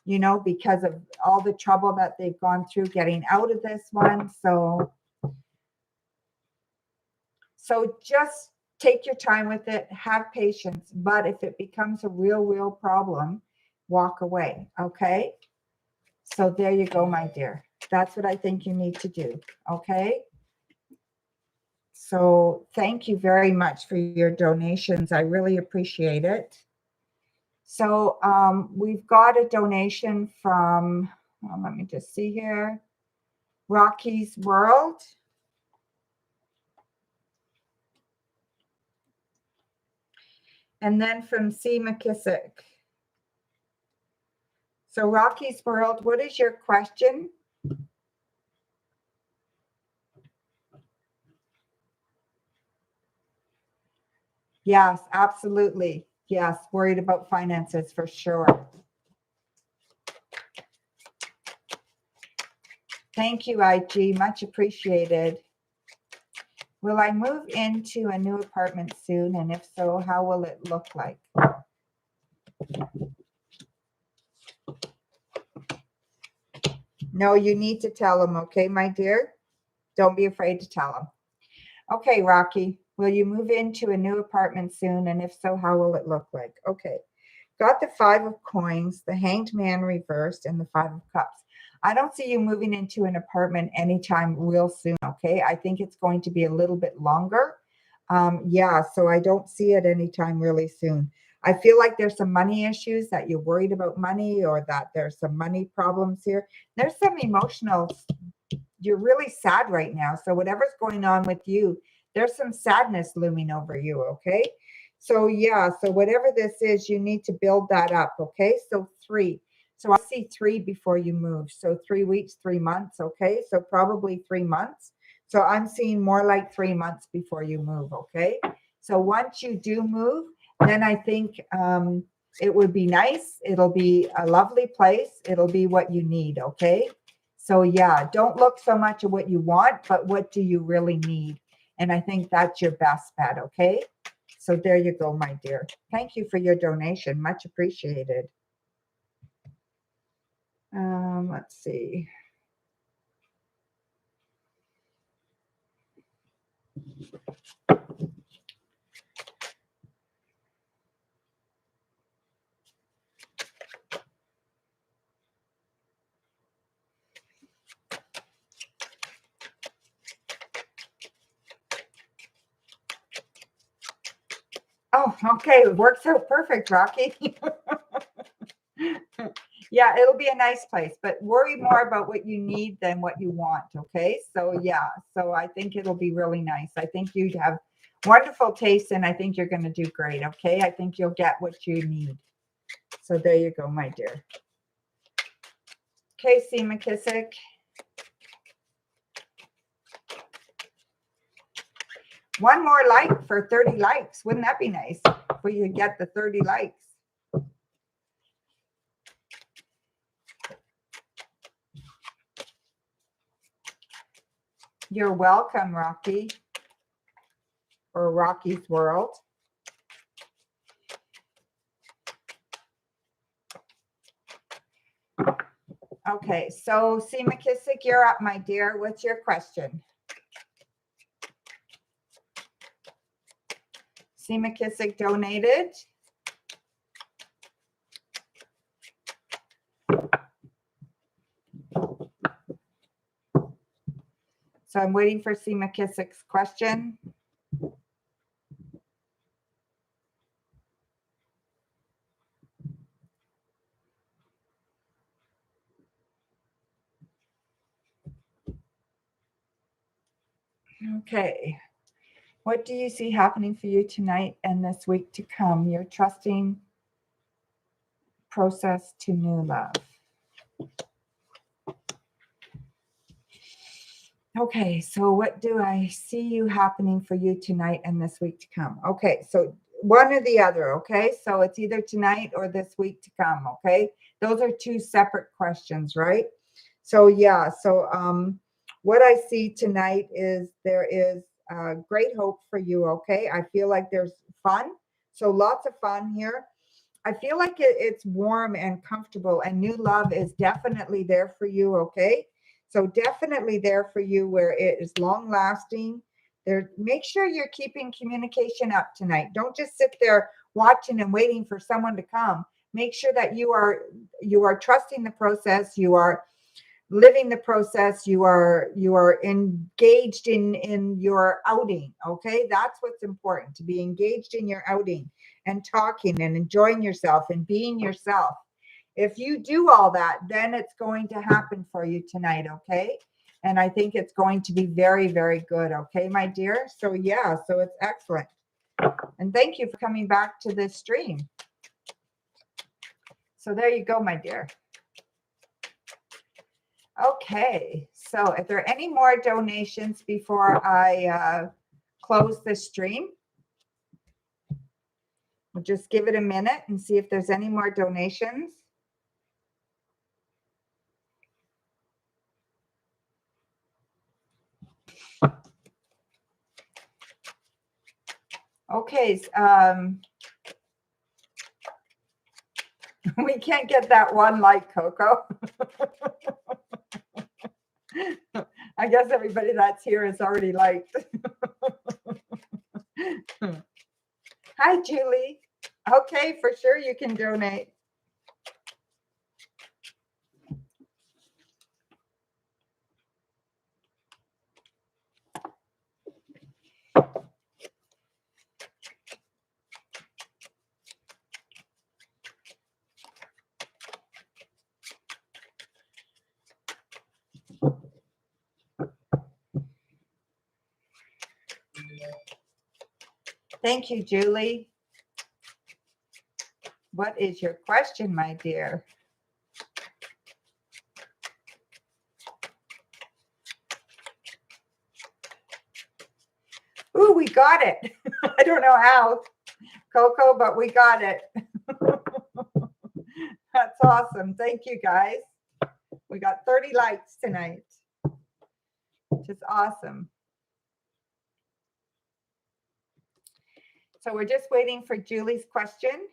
you know, because of all the trouble that they've gone through getting out of this one. So just take your time with it, have patience. But if it becomes a real problem, walk away. Okay. So there you go, my dear. That's what I think you need to do. Okay. So thank you very much for your donations. I really appreciate it. So we've got a donation from, let me just see here, Rocky's World. And then from C. McKissick. So Rocky's World, what is your question? Yes, absolutely. Yes, worried about finances for sure. Thank you, IG. Much appreciated. Will I move into a new apartment soon? And if so, how will it look like? No, you need to tell them, okay, my dear? Don't be afraid to tell them. Okay, Rocky, will you move into a new apartment soon? And if so, how will it look like? Okay. Got the 5 of coins, the Hanged Man reversed, and the 5 of cups. I don't see you moving into an apartment anytime real soon, okay? I think it's going to be a little bit longer. Yeah, so I don't see it anytime really soon. I feel like there's some money issues, that you're worried about money, or that there's some money problems here. There's some emotional you're really sad right now. So whatever's going on with you, there's some sadness looming over you, okay? So yeah, so whatever this is, you need to build that up, okay? So 3. So I see 3 before you move. So 3 weeks, 3 months, okay? So probably 3 months. So I'm seeing more like 3 months before you move, okay? So once you do move, then I think it would be nice. It'll be a lovely place. It'll be what you need, okay? So yeah, don't look so much at what you want, but what do you really need? And I think that's your best bet, okay? So there you go, my dear. Thank you for your donation. Much appreciated. Let's see. Oh, okay. It works out perfect, Rocky. Yeah, it'll be a nice place, but worry more about what you need than what you want, okay? So yeah, so I think it'll be really nice. I think you'd have wonderful taste, and I think you're going to do great, okay? I think you'll get what you need. So there you go, my dear. Okay, C. McKissick. One more like for 30 likes. Wouldn't that be nice if we could get the 30 likes? You're welcome, Rocky, or Rocky's World. Okay, so C. McKissick, you're up, my dear. What's your question? C. McKissick donated. So I'm waiting for C. McKissick's question. Okay. What do you see happening for you tonight and this week to come? Your trusting process to new love. Okay, so what do I see you happening for you tonight and this week to come? Okay, so one or the other, okay? So it's either tonight or this week to come, okay? Those are 2 separate questions, right? So yeah, so what I see tonight is there is great hope for you, okay? I feel like there's fun. So lots of fun here. I feel like it's warm and comfortable, and new love is definitely there for you, okay? So definitely there for you where it is long lasting. There, make sure you're keeping communication up tonight. Don't just sit there watching and waiting for someone to come. Make sure that you are trusting the process, you are living the process, you are engaged in your outing, okay? That's what's important, to be engaged in your outing and talking and enjoying yourself and being yourself. If you do all that, then it's going to happen for you tonight, okay? And I think it's going to be very, very good, okay, my dear? So yeah, so it's excellent. And thank you for coming back to this stream. So there you go, my dear. Okay, so if there are any more donations before I close the stream, we'll just give it a minute and see if there's any more donations. Okay, we can't get that one like, Coco. I guess everybody that's here is already liked. Hi, Julie. Okay, for sure you can donate. Thank you, Julie. What is your question, my dear? Ooh, we got it. I don't know how, Coco, but we got it. That's awesome. Thank you, guys. We got 30 likes tonight, which is awesome. So we're just waiting for Julie's question.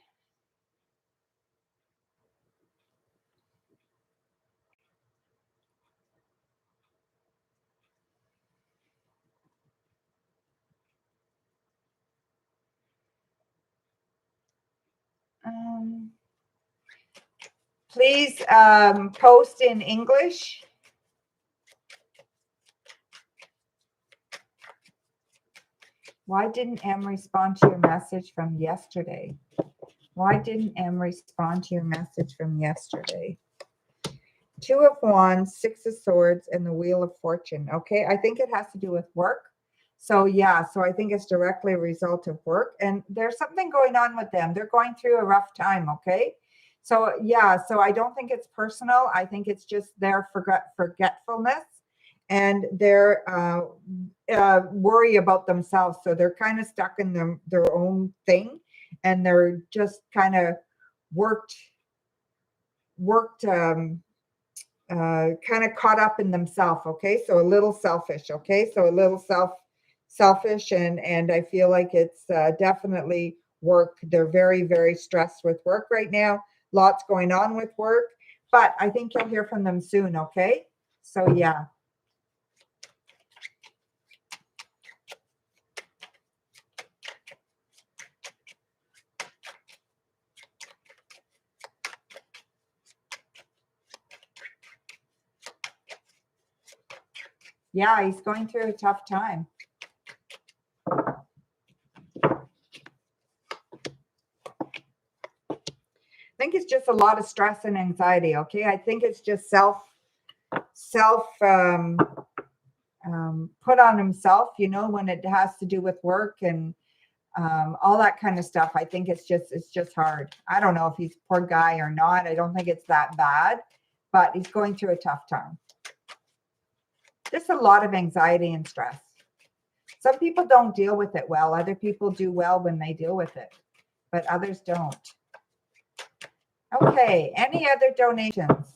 Please post in English. Why didn't M respond to your message from yesterday? Why didn't M respond to your message from yesterday? Two of Wands, Six of Swords, and the Wheel of Fortune. Okay, I think it has to do with work. So yeah, so I think it's directly a result of work. And there's something going on with them. They're going through a rough time, okay? So yeah, so I don't think it's personal. I think it's just their forgetfulness and their worry about themselves. So they're kind of stuck in their own thing, and they're just kind of worked kind of caught up in themselves. Okay, so a little selfish. Okay, so a little selfish, and I feel like it's definitely work. They're very, very stressed with work right now. Lots going on with work, but I think you'll hear from them soon. Okay, so yeah. Yeah, he's going through a tough time. I think it's just a lot of stress and anxiety. Okay, I think it's just self put on himself, you know, when it has to do with work and all that kind of stuff. I think it's just hard. I don't know if he's a poor guy or not. I don't think it's that bad, but he's going through a tough time. Just a lot of anxiety and stress. Some people don't deal with it well. Other people do well when they deal with it, but others don't. Okay, any other donations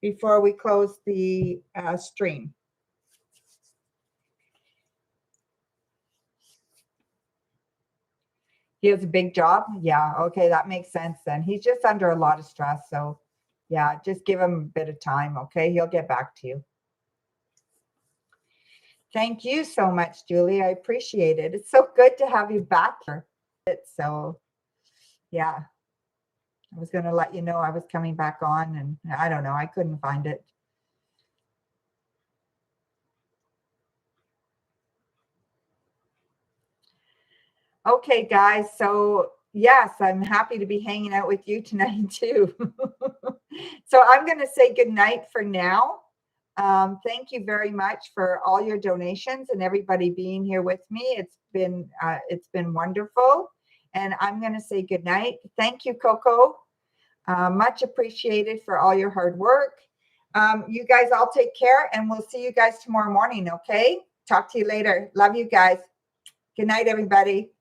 before we close the stream? He has a big job? Yeah, okay, that makes sense then. He's just under a lot of stress, so yeah, just give him a bit of time, okay? He'll get back to you. Thank you so much, Julie. I appreciate it. It's so good to have you back here. So, yeah, I was going to let you know I was coming back on, and I don't know, I couldn't find it. Okay, guys, so yes, I'm happy to be hanging out with you tonight too. So I'm going to say good night for now. Thank you very much for all your donations and everybody being here with me. It's been wonderful, and I'm going to say good night. Thank you, Coco. Much appreciated for all your hard work. You guys all take care, and we'll see you guys tomorrow morning. Okay, talk to you later. Love you guys. Good night, everybody.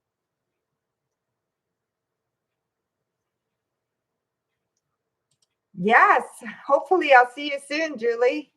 Yes, hopefully I'll see you soon, Julie.